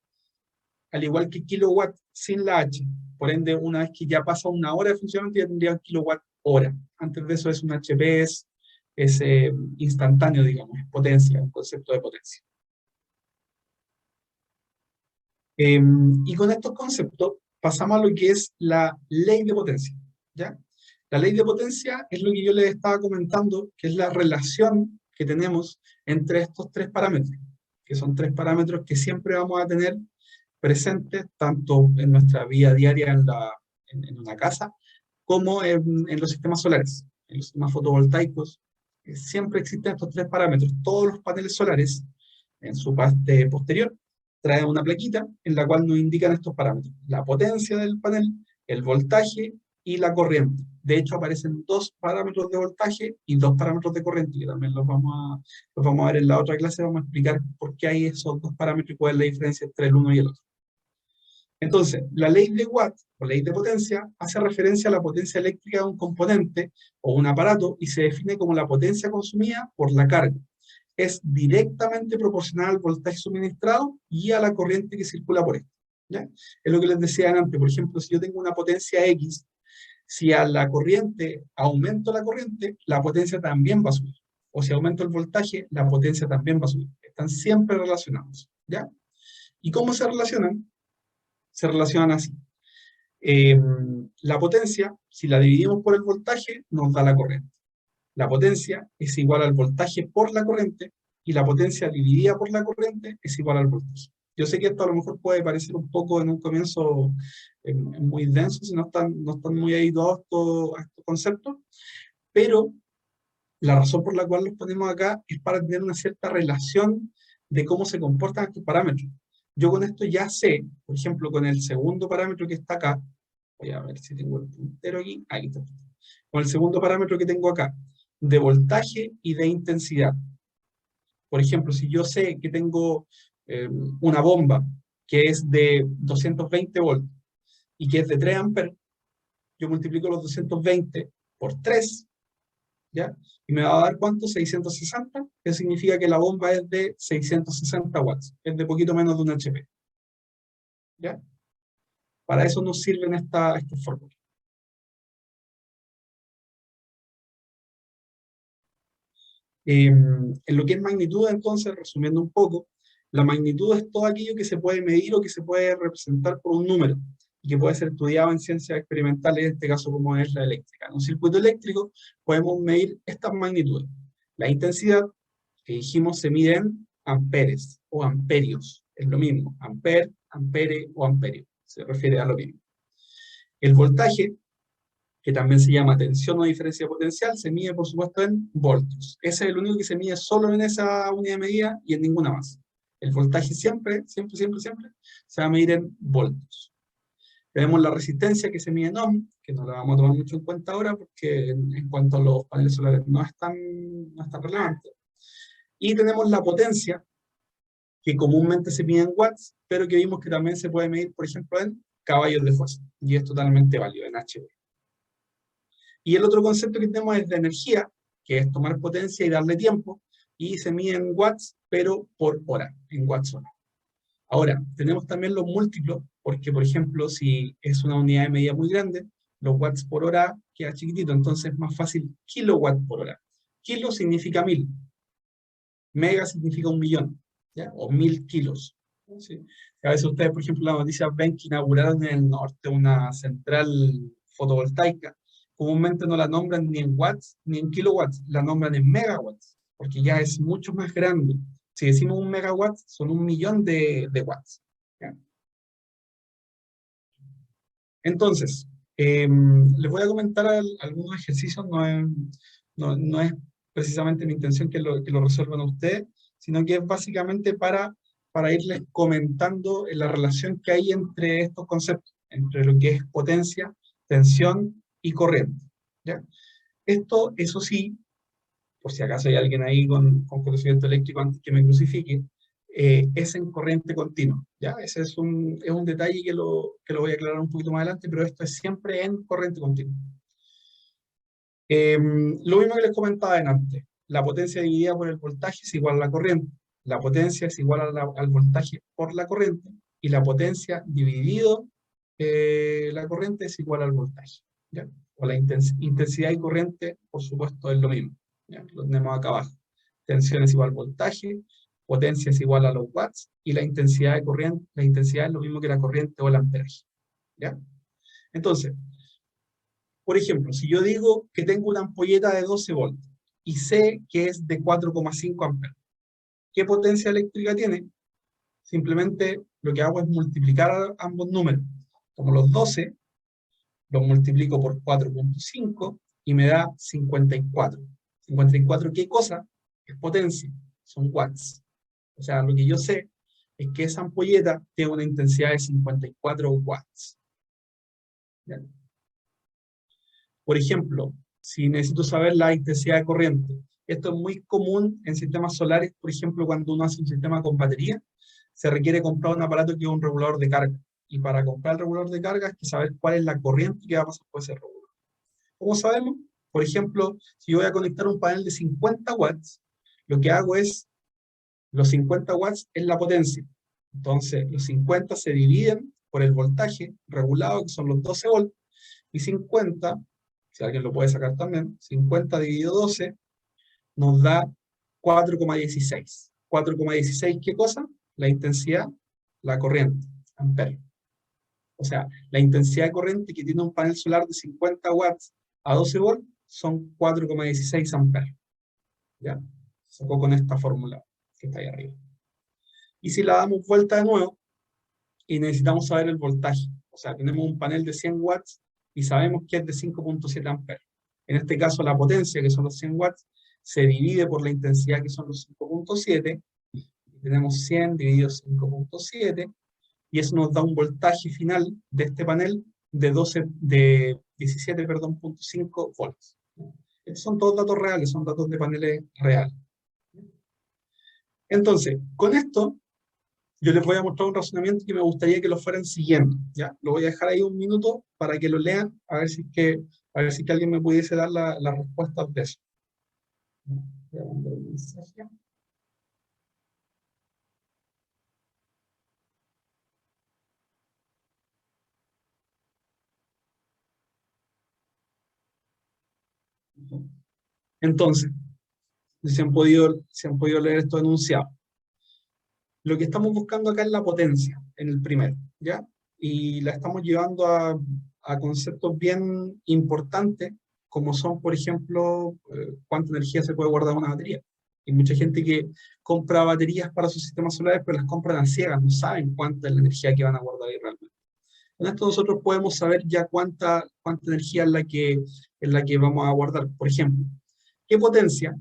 al igual que kilowatt sin la H. Por ende, una vez que ya pasa una hora de funcionamiento, ya tendría un kilowatt hora. Antes de eso es un HP, es instantáneo, digamos, es potencia, un concepto de potencia. Y con estos conceptos pasamos a lo que es la ley de potencia, ¿ya? La ley de potencia es lo que yo les estaba comentando, que es la relación que tenemos entre estos tres parámetros, que son tres parámetros que siempre vamos a tener presentes tanto en nuestra vida diaria en una casa, como en los sistemas solares, en los sistemas fotovoltaicos. Siempre existen estos tres parámetros. Todos los paneles solares, en su parte posterior, traen una plaquita en la cual nos indican estos parámetros: la potencia del panel, el voltaje y la corriente. De hecho, aparecen dos parámetros de voltaje y dos parámetros de corriente, que también los vamos a ver en la otra clase. Vamos a explicar por qué hay esos dos parámetros y cuál es la diferencia entre el uno y el otro. Entonces, la ley de Watt, o ley de potencia, hace referencia a la potencia eléctrica de un componente o un aparato y se define como la potencia consumida por la carga. Es directamente proporcional al voltaje suministrado y a la corriente que circula por esto, ¿ya? Es lo que les decía antes. Por ejemplo, si yo tengo una potencia X, si a la corriente aumento la corriente, la potencia también va a subir. O si aumento el voltaje, la potencia también va a subir. Están siempre relacionados, ¿ya? ¿Y cómo se relacionan? Se relacionan así. La potencia, si la dividimos por el voltaje, nos da la corriente. La potencia es igual al voltaje por la corriente, y la potencia dividida por la corriente es igual al voltaje. Yo sé que esto a lo mejor puede parecer un poco en un comienzo muy denso, si no están muy habituados a estos conceptos, pero la razón por la cual los ponemos acá es para tener una cierta relación de cómo se comportan estos parámetros. Yo con esto ya sé, por ejemplo, con el segundo parámetro que está acá, voy a ver si tengo el puntero aquí, ahí está. Con el segundo parámetro que tengo acá, de voltaje y de intensidad. Por ejemplo, si yo sé que tengo una bomba que es de 220 volts y que es de 3 amperes, yo multiplico los 220 por 3, ¿ya? Y me va a dar, ¿cuánto? 660, que significa que la bomba es de 660 watts, es de poquito menos de un HP. ¿Ya? Para eso nos sirven estas fórmulas. En lo que es magnitud, entonces, resumiendo un poco, la magnitud es todo aquello que se puede medir o que se puede representar por un número, y que puede ser estudiado en ciencias experimentales, en este caso como es la eléctrica. En un circuito eléctrico podemos medir estas magnitudes. La intensidad, que dijimos, se mide en amperes o amperios, es lo mismo, amper, ampere o amperio, se refiere a lo mismo. El voltaje, que también se llama tensión o diferencia potencial, se mide por supuesto en voltios. Ese es el único que se mide solo en esa unidad de medida y en ninguna más. El voltaje siempre se va a medir en voltios. Tenemos la resistencia, que se mide en ohm, que no la vamos a tomar mucho en cuenta ahora porque en cuanto a los paneles solares no es tan relevante. Y tenemos la potencia, que comúnmente se mide en watts, pero que vimos que también se puede medir, por ejemplo, en caballos de fuerza, y es totalmente válido, en HP. Y el otro concepto que tenemos es de energía, que es tomar potencia y darle tiempo, y se mide en watts, pero por hora, en watts hora. Ahora, tenemos también los múltiplos, porque, por ejemplo, si es una unidad de medida muy grande, los watts por hora queda chiquitito, entonces es más fácil kilowatt por hora. Kilo significa 1000, mega significa 1.000.000, ¿ya? O 1000 kilos. ¿Sí? A veces ustedes, por ejemplo, en la noticia ven que inauguraron en el norte una central fotovoltaica. Comúnmente no la nombran ni en watts ni en kilowatts, la nombran en megawatts, porque ya es mucho más grande. Si decimos 1 megawatt, son 1.000.000 de watts, ¿ya? Entonces, les voy a comentar algunos ejercicios. No es precisamente mi intención que lo resuelvan ustedes, sino que es básicamente para irles comentando la relación que hay entre estos conceptos, entre lo que es potencia, tensión y corriente, ¿ya? Esto, eso sí, por si acaso hay alguien ahí con conocimiento eléctrico antes que me crucifique, es en corriente continua, ¿ya? Ese es un detalle que lo voy a aclarar un poquito más adelante, pero esto es siempre en corriente continua. Lo mismo que les comentaba antes, la potencia dividida por el voltaje es igual a la corriente, la potencia es igual al voltaje por la corriente, y la potencia dividido la corriente es igual al voltaje, ¿ya? O la intensidad y corriente, por supuesto, es lo mismo, ¿ya? Lo tenemos acá abajo. Tensión es igual al voltaje, potencia es igual a los watts, y la intensidad de corriente, la intensidad es lo mismo que la corriente o el amperaje, ¿ya? Entonces, por ejemplo, si yo digo que tengo una ampolleta de 12 volts y sé que es de 4,5 amperes, ¿qué potencia eléctrica tiene? Simplemente lo que hago es multiplicar ambos números. Como los 12, los multiplico por 4,5 y me da 54. 54, ¿qué cosa? Es potencia, son watts. O sea, lo que yo sé es que esa ampolleta tiene una intensidad de 54 watts. ¿Ya? Por ejemplo, si necesito saber la intensidad de corriente, esto es muy común en sistemas solares, por ejemplo, cuando uno hace un sistema con batería, se requiere comprar un aparato que es un regulador de carga. Y para comprar el regulador de carga hay que saber cuál es la corriente que va a pasar por ese regulador. ¿Cómo sabemos? Por ejemplo, si yo voy a conectar un panel de 50 watts, lo que hago es, los 50 watts es la potencia. Entonces, los 50 se dividen por el voltaje regulado, que son los 12 volts, y 50, si alguien lo puede sacar también, 50 dividido 12, nos da 4,16. 4,16, ¿qué cosa? La intensidad, la corriente, amperes. O sea, la intensidad de corriente que tiene un panel solar de 50 watts a 12 volts son 4,16 amperes. ¿Ya? Se sacó con esta fórmula que está ahí arriba. Y si la damos vuelta de nuevo, y necesitamos saber el voltaje. O sea, tenemos un panel de 100 watts y sabemos que es de 5,7 amperes. En este caso, la potencia, que son los 100 watts, se divide por la intensidad, que son los 5,7. Tenemos 100 dividido 5,7. Y eso nos da un voltaje final de este panel de 17,5 volts. Estos son todos datos reales, son datos de paneles reales. Entonces, con esto, yo les voy a mostrar un razonamiento que me gustaría que lo fueran siguiendo, ¿ya? Lo voy a dejar ahí un minuto para que lo lean, a ver si que alguien me pudiese dar la respuesta de eso. Voy a mandar un mensaje. Entonces, si han podido leer estos enunciados. Lo que estamos buscando acá es la potencia, en el primero, ¿ya? Y la estamos llevando a conceptos bien importantes, como son, por ejemplo, cuánta energía se puede guardar en una batería. Hay mucha gente que compra baterías para sus sistemas solares, pero las compran a ciegas, no saben cuánta es la energía que van a guardar ahí realmente. Con esto nosotros podemos saber ya cuánta energía es la que vamos a guardar. Por ejemplo, ¿qué potencia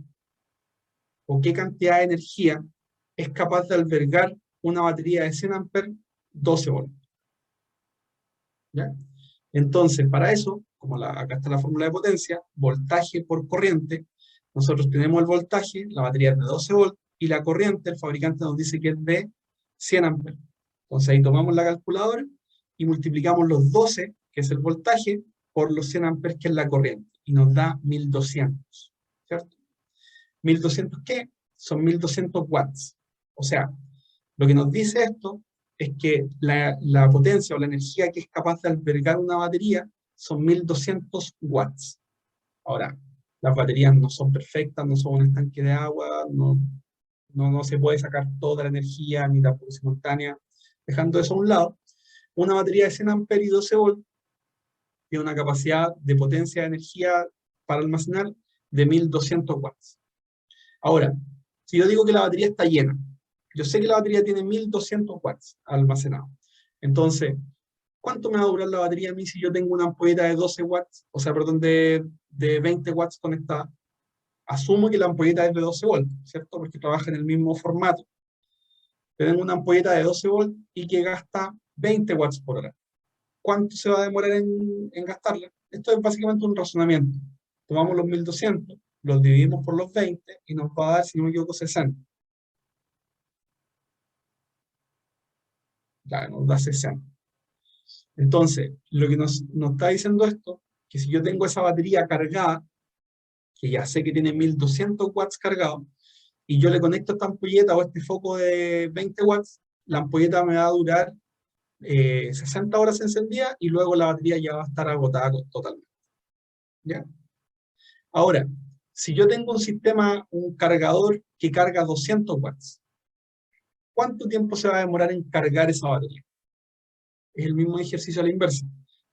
o qué cantidad de energía es capaz de albergar una batería de 100 amperes, 12 volts? ¿Ya? Entonces, para eso, como acá está la fórmula de potencia, voltaje por corriente, nosotros tenemos el voltaje, la batería es de 12 volts, y la corriente, el fabricante nos dice que es de 100 amperes. Entonces ahí tomamos la calculadora y multiplicamos los 12, que es el voltaje, por los 100 amperes, que es la corriente, y nos da 1200, ¿cierto? 1200, ¿qué? Son 1200 watts. O sea, lo que nos dice esto es que la potencia o la energía que es capaz de albergar una batería son 1200 watts. Ahora, las baterías no son perfectas, no son un estanque de agua, no se puede sacar toda la energía, ni tampoco simultánea. Dejando eso a un lado, una batería de 100 amperes y 12 volts tiene una capacidad de potencia de energía para almacenar de 1200 watts. Ahora, si yo digo que la batería está llena, yo sé que la batería tiene 1200 watts almacenado. Entonces, ¿cuánto me va a durar la batería a mí si yo tengo una ampolleta de 12 watts, o sea, perdón, de 20 watts conectada? Asumo que la ampolleta es de 12 volts, ¿cierto? Porque trabaja en el mismo formato. Tengo una ampolleta de 12 volts y que gasta 20 watts por hora. ¿Cuánto se va a demorar en gastarla? Esto es básicamente un razonamiento. Tomamos los 1200, los dividimos por los 20 y nos va a dar, si no me equivoco, 60. ya nos da 60. Entonces, lo que nos está diciendo esto, que si yo tengo esa batería cargada, que ya sé que tiene 1200 watts cargado, y yo le conecto esta ampolleta o este foco de 20 watts, la ampolleta me va a durar 60 horas encendida y luego la batería ya va a estar agotada totalmente. ¿Ya? Ahora, si yo tengo un sistema, un cargador que carga 200 watts, ¿cuánto tiempo se va a demorar en cargar esa batería? Es el mismo ejercicio a la inversa.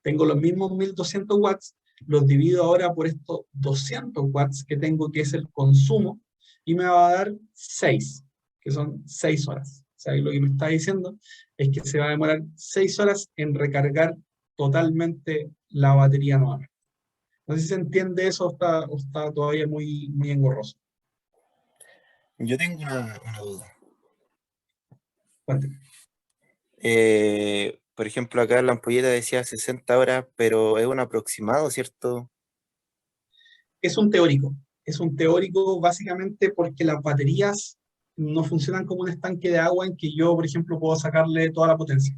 Tengo los mismos 1200 watts, los divido ahora por estos 200 watts que tengo, que es el consumo, y me va a dar 6, que son 6 horas. O sea, lo que me está diciendo es que se va a demorar 6 horas en recargar totalmente la batería nuevamente. No sé si se entiende eso o está todavía muy, muy engorroso. Yo tengo una duda. Cuénteme. Por ejemplo, acá la ampolleta decía 60 horas, pero es un aproximado, ¿cierto? Es un teórico básicamente porque las baterías no funcionan como un estanque de agua en que yo, por ejemplo, puedo sacarle toda la potencia.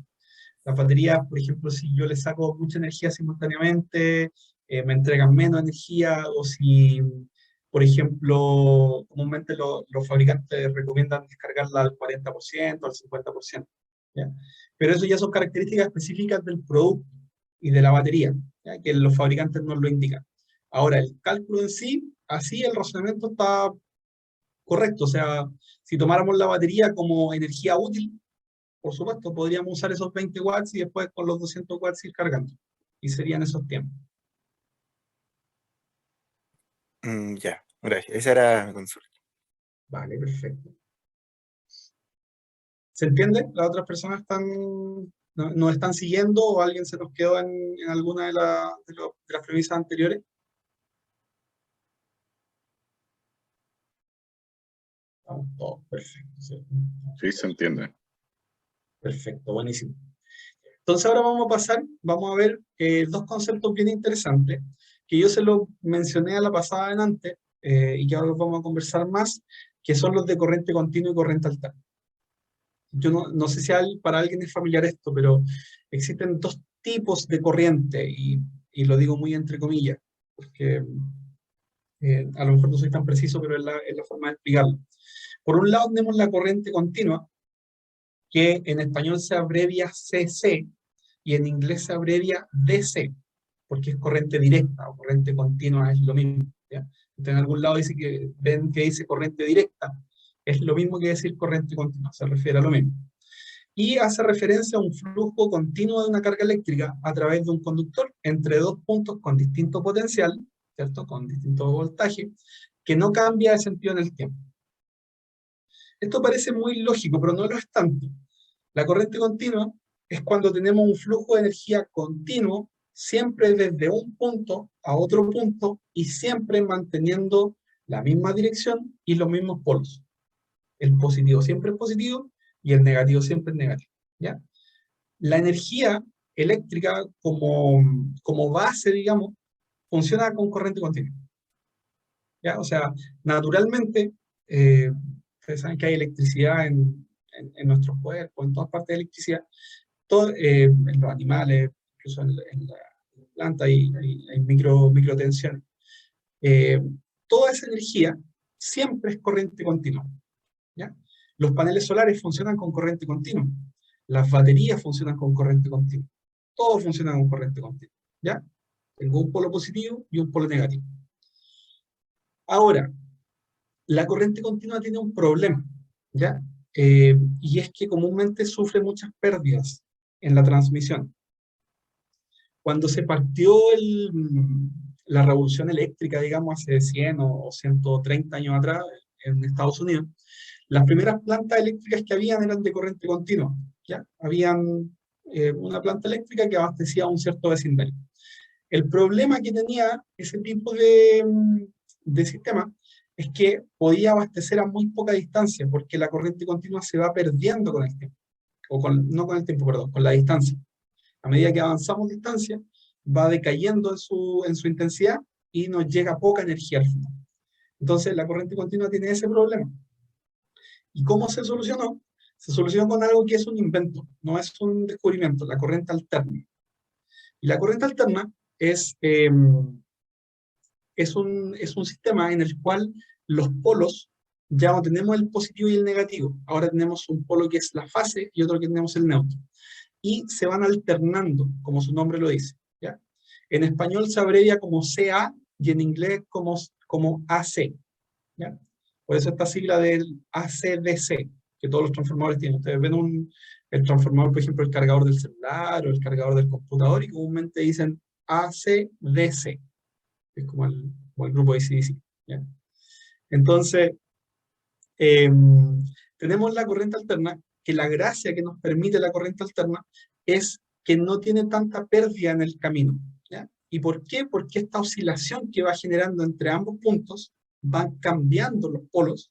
Las baterías, por ejemplo, si yo le saco mucha energía simultáneamente, me entregan menos energía, o si, por ejemplo, comúnmente los fabricantes recomiendan descargarla al 40%, al 50%. ¿Ya? Pero eso ya son características específicas del producto y de la batería, ¿ya? Que los fabricantes nos lo indican. Ahora, el cálculo en sí, así el razonamiento está correcto. O sea, si tomáramos la batería como energía útil, por supuesto, podríamos usar esos 20 watts y después con los 200 watts ir cargando. Y serían esos tiempos. Ya, gracias. Esa era mi consulta. Vale, perfecto. ¿Se entiende? ¿Las otras personas nos están siguiendo o alguien se nos quedó en alguna de las premisas anteriores? Estamos todos perfectos, ¿cierto? Sí, se entiende. Perfecto, buenísimo. Entonces ahora vamos a ver dos conceptos bien interesantes, que yo se los mencioné a la pasada adelante, y que ahora los vamos a conversar más, que son los de corriente continua y corriente alterna. Yo no sé si para alguien es familiar esto, pero existen dos tipos de corriente, y lo digo muy entre comillas, porque a lo mejor no soy tan preciso, pero es la forma de explicarlo. Por un lado tenemos la corriente continua, que en español se abrevia CC, y en inglés se abrevia DC, porque es corriente directa, o corriente continua es lo mismo, ¿ya? Entonces, en algún lado ven que dice corriente directa, es lo mismo que decir corriente continua, se refiere a lo mismo. Y hace referencia a un flujo continuo de una carga eléctrica a través de un conductor entre dos puntos con distinto potencial, ¿cierto? Con distinto voltaje, que no cambia de sentido en el tiempo. Esto parece muy lógico, pero no lo es tanto. La corriente continua es cuando tenemos un flujo de energía continuo, siempre desde un punto a otro punto, y siempre manteniendo la misma dirección y los mismos polos. El positivo siempre es positivo, y el negativo siempre es negativo, ¿ya? La energía eléctrica como base, digamos, funciona con corriente continua, ¿ya? O sea, naturalmente, ustedes saben que hay electricidad en nuestros cuerpos, en todas partes de electricidad, en los animales, incluso en la planta hay microtensiones. Toda esa energía siempre es corriente continua, ¿ya? Los paneles solares funcionan con corriente continua, las baterías funcionan con corriente continua, todo funciona con corriente continua, ¿ya? Tengo un polo positivo y un polo negativo. Ahora, la corriente continua tiene un problema, ¿ya? Y es que comúnmente sufre muchas pérdidas en la transmisión. Cuando se partió la revolución eléctrica, digamos, hace 100 o 130 años atrás, en Estados Unidos, las primeras plantas eléctricas que habían eran de corriente continua, ¿ya? Habían una planta eléctrica que abastecía a un cierto vecindario. El problema que tenía ese tipo de sistema es que podía abastecer a muy poca distancia, porque la corriente continua se va perdiendo con el tiempo, no con el tiempo, perdón, con la distancia. A medida que avanzamos distancia, va decayendo en su intensidad y nos llega poca energía al final. Entonces la corriente continua tiene ese problema. ¿Y cómo se solucionó? Se soluciona con algo que es un invento, no es un descubrimiento, la corriente alterna. Y la corriente alterna es un sistema en el cual los polos ya no tenemos el positivo y el negativo. Ahora tenemos un polo que es la fase y otro que tenemos el neutro. Y se van alternando, como su nombre lo dice, ¿ya? En español se abrevia como CA y en inglés como AC, ¿ya? Por eso esta sigla del ACDC, que todos los transformadores tienen. Ustedes ven el transformador, por ejemplo, el cargador del celular o el cargador del computador y comúnmente dicen ACDC. Es como el grupo de AC/DC, ¿ya? Entonces, tenemos la corriente alterna, que la gracia que nos permite la corriente alterna es que no tiene tanta pérdida en el camino, ¿ya? ¿Y por qué? Porque esta oscilación que va generando entre ambos puntos van cambiando los polos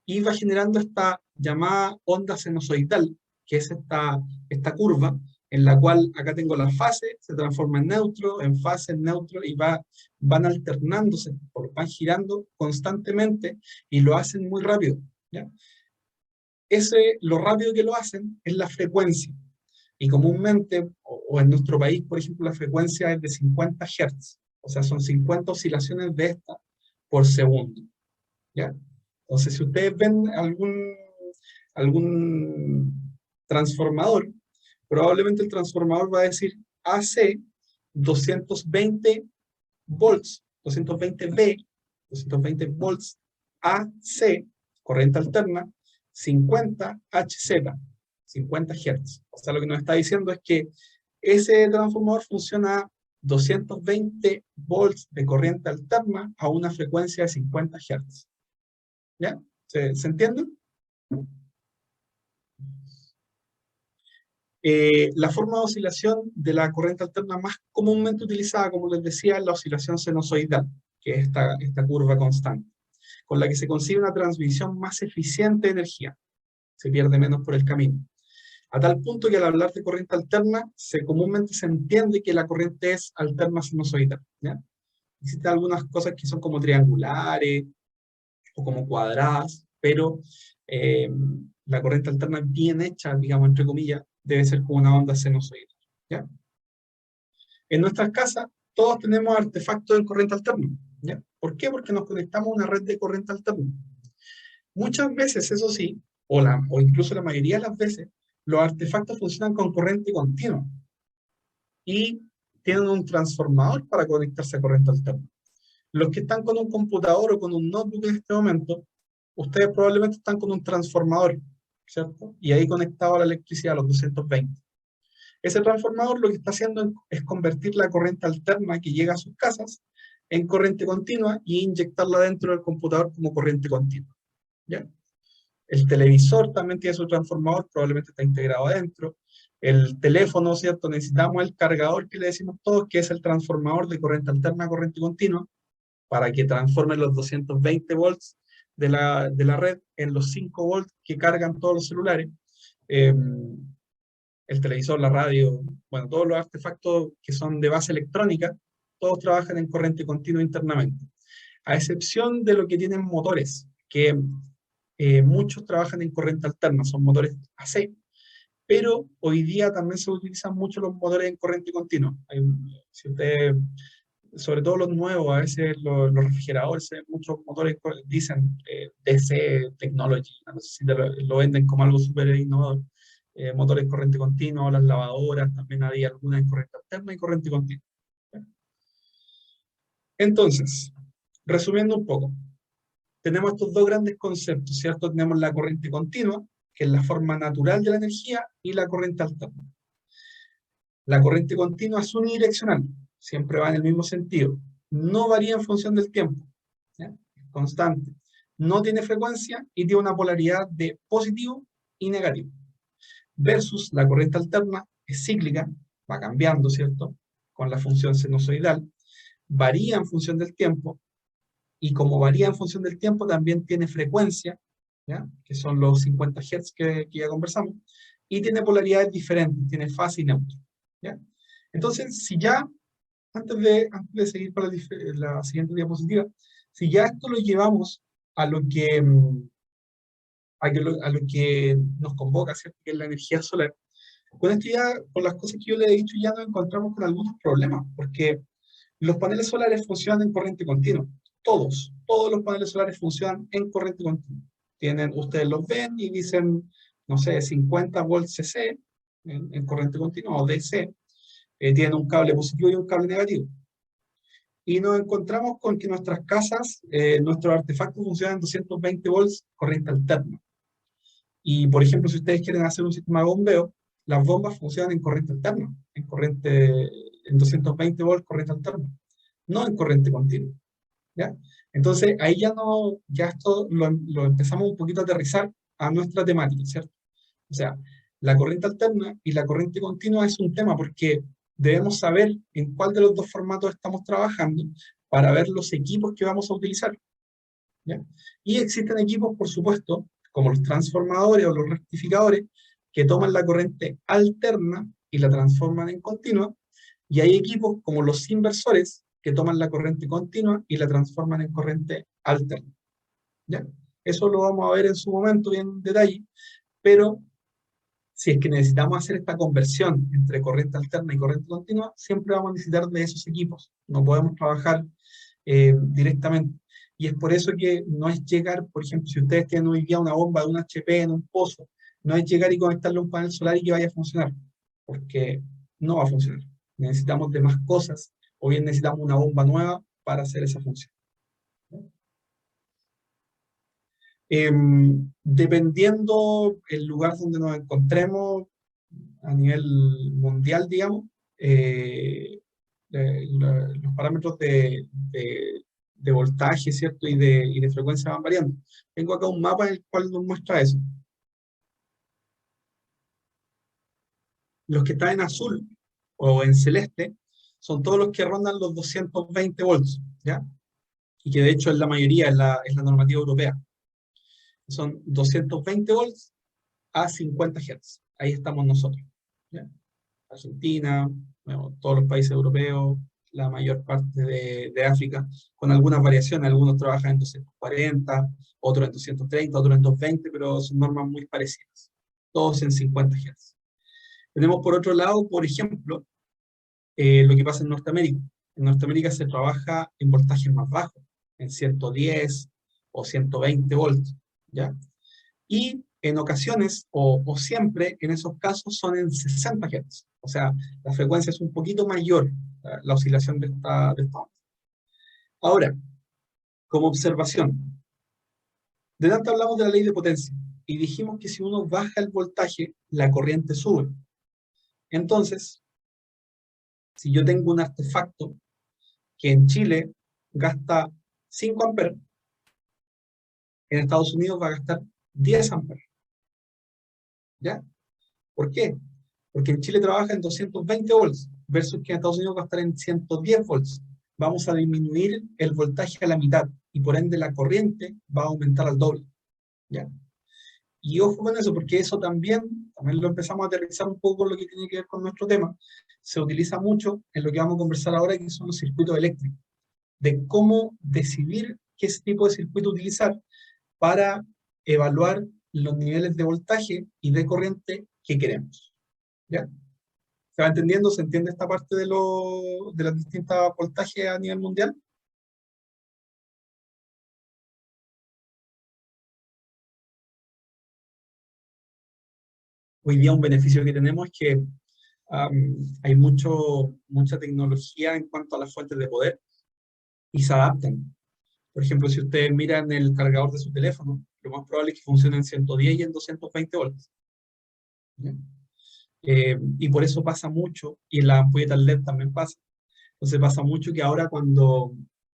y va generando esta llamada onda sinusoidal, que es esta curva en la cual acá tengo la fase, se transforma en neutro, en fase, en neutro, y van alternándose, van girando constantemente y lo hacen muy rápido, ¿ya? Lo rápido que lo hacen es la frecuencia. Y comúnmente, o en nuestro país, por ejemplo, la frecuencia es de 50 Hz. O sea, son 50 oscilaciones de esta por segundo, ¿ya? Entonces, si ustedes ven algún transformador, probablemente el transformador va a decir AC 220 volts, 220V, 220 volts, AC, corriente alterna, 50 Hz, 50 Hz. O sea, lo que nos está diciendo es que ese transformador funciona a 220 volts de corriente alterna a una frecuencia de 50 Hz. ¿Ya? ¿Se entiende? La forma de oscilación de la corriente alterna más comúnmente utilizada, como les decía, es la oscilación sinusoidal, que es esta curva constante, con la que se consigue una transmisión más eficiente de energía. Se pierde menos por el camino. A tal punto que al hablar de corriente alterna, comúnmente se entiende que la corriente es alterna sinusoidal, ¿ya? Existen algunas cosas que son como triangulares o como cuadradas, pero la corriente alterna bien hecha, digamos, entre comillas, debe ser como una onda sinusoidal, ¿ya? En nuestras casas, todos tenemos artefactos en corriente alterna, ¿ya? ¿Por qué? Porque nos conectamos a una red de corriente alterna. Muchas veces, eso sí, o incluso la mayoría de las veces, los artefactos funcionan con corriente continua y tienen un transformador para conectarse a corriente alterna. Los que están con un computador o con un notebook en este momento, ustedes probablemente están con un transformador, ¿cierto? Y ahí conectado a la electricidad, a los 220. Ese transformador lo que está haciendo es convertir la corriente alterna que llega a sus casas en corriente continua y inyectarla dentro del computador como corriente continua, ¿ya? El televisor también tiene su transformador, probablemente está integrado adentro. El teléfono, ¿cierto? Necesitamos el cargador que le decimos todos, que es el transformador de corriente alterna a corriente continua, para que transforme los 220 volts de la red en los 5 volts que cargan todos los celulares. El televisor, la radio, bueno, todos los artefactos que son de base electrónica, todos trabajan en corriente continua internamente. A excepción de lo que tienen motores, que muchos trabajan en corriente alterna, son motores AC, pero hoy día también se utilizan mucho los motores en corriente continua. Si ustedes, sobre todo los nuevos, a veces los refrigeradores, muchos motores dicen DC Technology, no sé si lo venden como algo súper innovador. Motores corriente continua, las lavadoras, también hay algunas en corriente alterna y corriente continua. Entonces, resumiendo un poco, tenemos estos dos grandes conceptos, ¿cierto? Tenemos la corriente continua, que es la forma natural de la energía, y la corriente alterna. La corriente continua es unidireccional, siempre va en el mismo sentido, no varía en función del tiempo, ¿ya? Es constante, no tiene frecuencia y tiene una polaridad de positivo y negativo. Versus la corriente alterna es cíclica, va cambiando, ¿cierto? Con la función sinusoidal, varía en función del tiempo, y como varía en función del tiempo, también tiene frecuencia, ¿ya? Que son los 50 Hz que ya conversamos, y tiene polaridades diferentes, tiene fase y neutro, ¿ya? Entonces, si ya, antes de seguir para la siguiente diapositiva, si ya esto lo llevamos a lo que a lo que nos convoca, ¿cierto? Que es la energía solar. Con esto ya, con las cosas que yo le he dicho, ya nos encontramos con algunos problemas, porque los paneles solares funcionan en corriente continua. Todos los paneles solares funcionan en corriente continua. Ustedes los ven y dicen, no sé, 50 volts CC en corriente continua o DC. Tienen un cable positivo y un cable negativo. Y nos encontramos con que nuestras casas, nuestros artefactos funcionan en 220 volts corriente alterna. Y, por ejemplo, si ustedes quieren hacer un sistema de bombeo, las bombas funcionan en corriente alterna, en 220 volts corriente alterna, no en corriente continua. ¿Ya? Entonces, ahí ya esto lo empezamos un poquito a aterrizar a nuestra temática, ¿cierto? O sea, la corriente alterna y la corriente continua es un tema porque debemos saber en cuál de los dos formatos estamos trabajando para ver los equipos que vamos a utilizar. ¿Ya? Y existen equipos, por supuesto, como los transformadores o los rectificadores, que toman la corriente alterna y la transforman en continua, y hay equipos como los inversores, que toman la corriente continua y la transforman en corriente alterna. ¿Ya? Eso lo vamos a ver en su momento bien en detalle, pero si es que necesitamos hacer esta conversión entre corriente alterna y corriente continua, siempre vamos a necesitar de esos equipos. No podemos trabajar directamente. Y es por eso que no es llegar, por ejemplo, si ustedes tienen hoy día una bomba de un HP en un pozo, no es llegar y conectarle un panel solar y que vaya a funcionar, porque no va a funcionar. Necesitamos de más cosas, o bien necesitamos una bomba nueva para hacer esa función. Dependiendo el lugar donde nos encontremos a nivel mundial, digamos, los parámetros de voltaje, ¿cierto? Y de frecuencia van variando. Tengo acá un mapa en el cual nos muestra eso. Los que están en azul o en celeste son todos los que rondan los 220 volts, ¿ya? Y que de hecho es la mayoría, es la normativa europea. Son 220 volts a 50 Hz. Ahí estamos nosotros, ¿ya? Argentina, bueno, todos los países europeos, la mayor parte de África, con algunas variaciones. Algunos trabajan en 240, otros en 230, otros en 220, pero son normas muy parecidas. Todos en 50 Hz. Tenemos por otro lado, por ejemplo, lo que pasa en Norteamérica. En Norteamérica se trabaja en voltajes más bajos, en 110 o 120 volts, ¿ya? Y en ocasiones, o siempre, en esos casos son en 60 Hz. O sea, la frecuencia es un poquito mayor, la oscilación de esta onda. Ahora, como observación, delante hablamos de la ley de potencia, y dijimos que si uno baja el voltaje, la corriente sube. Entonces, si yo tengo un artefacto que en Chile gasta 5 amperes, en Estados Unidos va a gastar 10 amperes. ¿Ya? ¿Por qué? Porque en Chile trabaja en 220 volts, versus que en Estados Unidos va a estar en 110 volts. Vamos a disminuir el voltaje a la mitad, y por ende la corriente va a aumentar al doble. ¿Ya? Y ojo con eso, porque eso también lo empezamos a aterrizar un poco con lo que tiene que ver con nuestro tema. Se utiliza mucho en lo que vamos a conversar ahora, que son los circuitos eléctricos, de cómo decidir qué tipo de circuito utilizar para evaluar los niveles de voltaje y de corriente que queremos. ¿Ya? ¿Se va entendiendo? ¿Se entiende esta parte de las distintas voltajes a nivel mundial? Hoy día un beneficio que tenemos es que hay mucha tecnología en cuanto a las fuentes de poder y se adaptan. Por ejemplo, si ustedes miran el cargador de su teléfono, lo más probable es que funcione en 110 y en 220 volts. ¿Ya? Y por eso pasa mucho, y en las ampolletas LED también pasa. Entonces pasa mucho que ahora no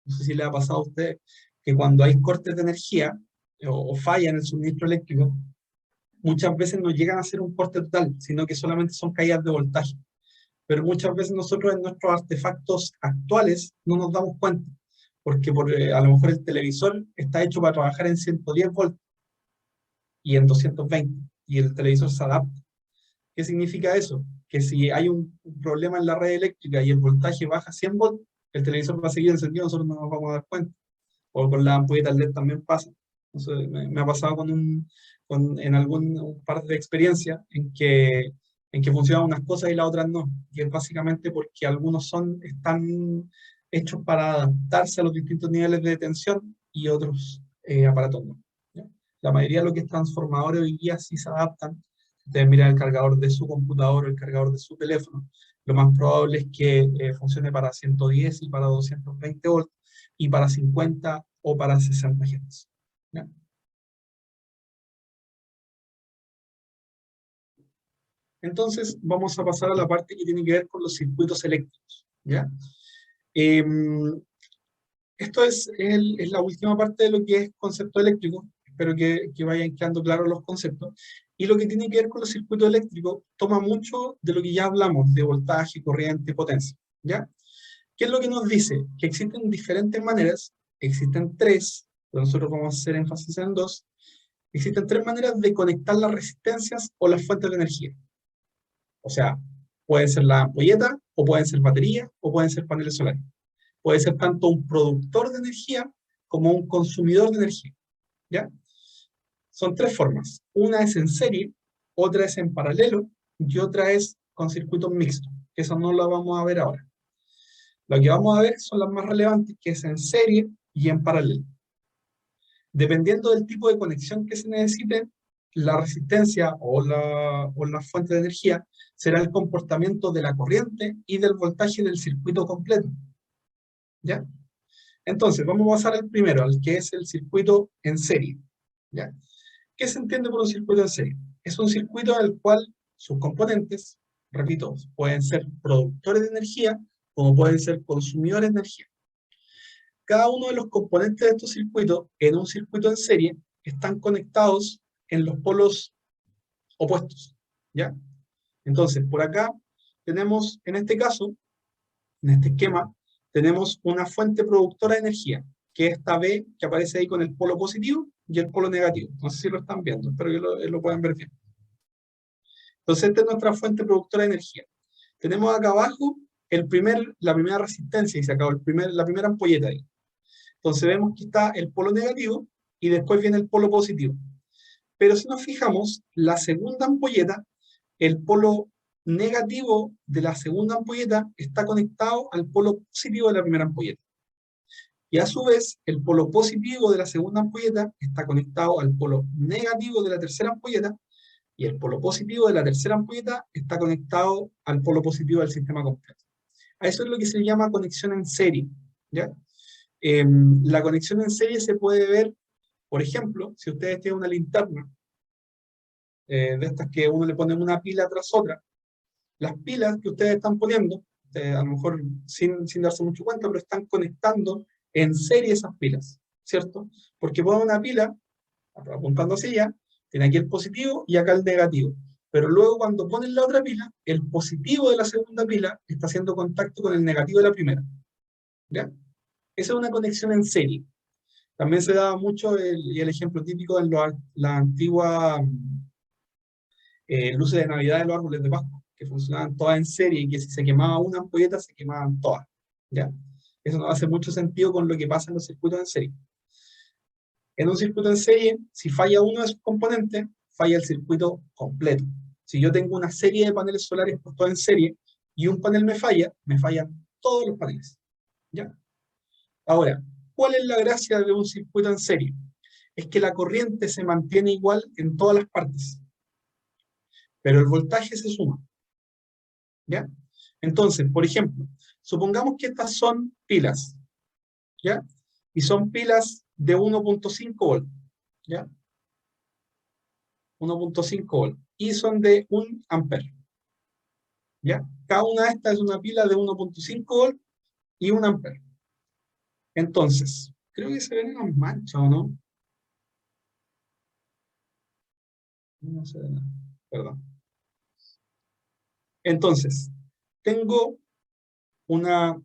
sé si le ha pasado a usted, que cuando hay cortes de energía o falla en el suministro eléctrico, muchas veces no llegan a ser un corte total, sino que solamente son caídas de voltaje. Pero muchas veces nosotros en nuestros artefactos actuales no nos damos cuenta, porque a lo mejor el televisor está hecho para trabajar en 110 volts y en 220, y el televisor se adapta. ¿Qué significa eso? Que si hay un problema en la red eléctrica y el voltaje baja a 100 volts, el televisor va a seguir encendido, nosotros no nos vamos a dar cuenta. O con las ampolletas LED también pasa. Entonces, me ha pasado con en algún par de experiencias en que funcionan unas cosas y las otras no. Y es básicamente porque algunos están hechos para adaptarse a los distintos niveles de tensión y otros aparatos no. ¿Ya? La mayoría de lo que es transformadores hoy día sí se adaptan. Ustedes miran el cargador de su computador o el cargador de su teléfono. Lo más probable es que funcione para 110 y para 220 volts y para 50 o para 60 Hz. ¿Ya? Entonces, vamos a pasar a la parte que tiene que ver con los circuitos eléctricos, ¿ya? Esto es la última parte de lo que es concepto eléctrico. Espero que vayan quedando claros los conceptos. Y lo que tiene que ver con los circuitos eléctricos toma mucho de lo que ya hablamos, de voltaje, corriente, potencia, ¿ya? ¿Qué es lo que nos dice? Que existen diferentes maneras, existen tres, pero nosotros vamos a hacer énfasis en dos. Existen tres maneras de conectar las resistencias o las fuentes de energía. O sea, pueden ser la ampolleta, o pueden ser baterías, o pueden ser paneles solares. Puede ser tanto un productor de energía como un consumidor de energía, ¿ya? Son tres formas. Una es en serie, otra es en paralelo, y otra es con circuitos mixtos. Eso no lo vamos a ver ahora. Lo que vamos a ver son las más relevantes, que es en serie y en paralelo. Dependiendo del tipo de conexión que se necesite, la resistencia o la fuente de energía será el comportamiento de la corriente y del voltaje del circuito completo. ¿Ya? Entonces, vamos a pasar al primero, al que es el circuito en serie. ¿Ya? ¿Qué se entiende por un circuito en serie? Es un circuito en el cual sus componentes, repito, pueden ser productores de energía, como pueden ser consumidores de energía. Cada uno de los componentes de estos circuitos, en un circuito en serie, están conectados en los polos opuestos, ¿ya? Entonces, por acá tenemos, en este caso, en este esquema, tenemos una fuente productora de energía, que es esta B que aparece ahí con el polo positivo y el polo negativo. No sé si lo están viendo, espero que lo puedan ver bien. Entonces, esta es nuestra fuente productora de energía. Tenemos acá abajo la primera resistencia, y se acabó la primera ampolleta ahí. Entonces vemos que está el polo negativo y después viene el polo positivo. Pero si nos fijamos, la segunda ampolleta, el polo negativo de la segunda ampolleta está conectado al polo positivo de la primera ampolleta. Y a su vez, el polo positivo de la segunda ampolleta está conectado al polo negativo de la tercera ampolleta, y el polo positivo de la tercera ampolleta está conectado al polo positivo del sistema completo. A eso es lo que se llama conexión en serie, ¿ya? La conexión en serie se puede ver, por ejemplo, si ustedes tienen una linterna, de estas que uno le pone una pila tras otra, las pilas que ustedes están poniendo, a lo mejor sin darse mucho cuenta, pero están conectando en serie esas pilas, ¿cierto? Porque ponen una pila, apuntando hacia allá, tiene aquí el positivo y acá el negativo. Pero luego cuando ponen la otra pila, el positivo de la segunda pila está haciendo contacto con el negativo de la primera, ¿ya? Esa es una conexión en serie. También se daba mucho el ejemplo típico en la antigua luces de Navidad de los árboles de Pascua, que funcionaban todas en serie y que si se quemaba una ampolleta se quemaban todas, ¿ya? Eso no hace mucho sentido con lo que pasa en los circuitos en serie. En un circuito en serie, si falla uno de sus componentes, falla el circuito completo. Si yo tengo una serie de paneles solares puestos en serie y un panel me fallan todos los paneles, ¿ya? Ahora, ¿cuál es la gracia de un circuito en serie? Es que la corriente se mantiene igual en todas las partes, pero el voltaje se suma, ¿ya? Entonces, por ejemplo, supongamos que estas son pilas, ¿ya? Y son pilas de 1.5 volt, ¿ya? 1.5 volt, y son de 1 amper, ¿ya? Cada una de estas es una pila de 1.5 volt y 1 amper. Entonces, creo que se ven las manchas, ¿o no? No se ve nada, perdón. Entonces, tengo una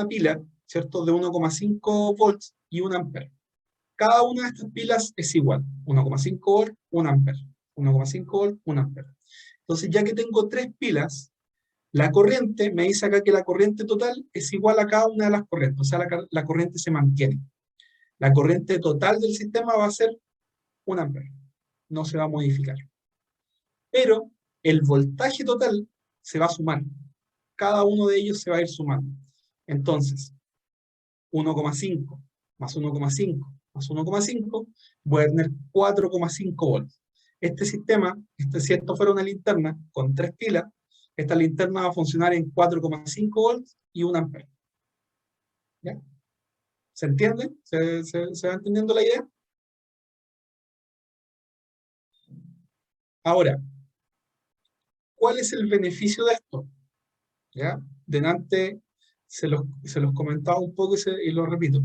pila, ¿cierto? De 1.5 volts y 1 amper. Cada una de estas pilas es igual. 1.5 volt, 1 amper. 1.5 volt, 1 amper. Entonces, ya que tengo tres pilas, la corriente, me dice acá que la corriente total es igual a cada una de las corrientes. O sea, la corriente se mantiene. La corriente total del sistema va a ser 1 amper. no se va a modificar. Pero el voltaje total se va a sumar. Cada uno de ellos se va a ir sumando. Entonces, 1,5 más 1,5 más 1,5, voy a tener 4,5 volts. Este sistema, si esto fuera una linterna con 3 pilas, esta linterna va a funcionar en 4,5 volts y 1 ampere. ¿Ya? ¿Se entiende? ¿Se va entendiendo la idea? Ahora, ¿cuál es el beneficio de esto? ¿Ya? Delante se los comentaba un poco y lo repito.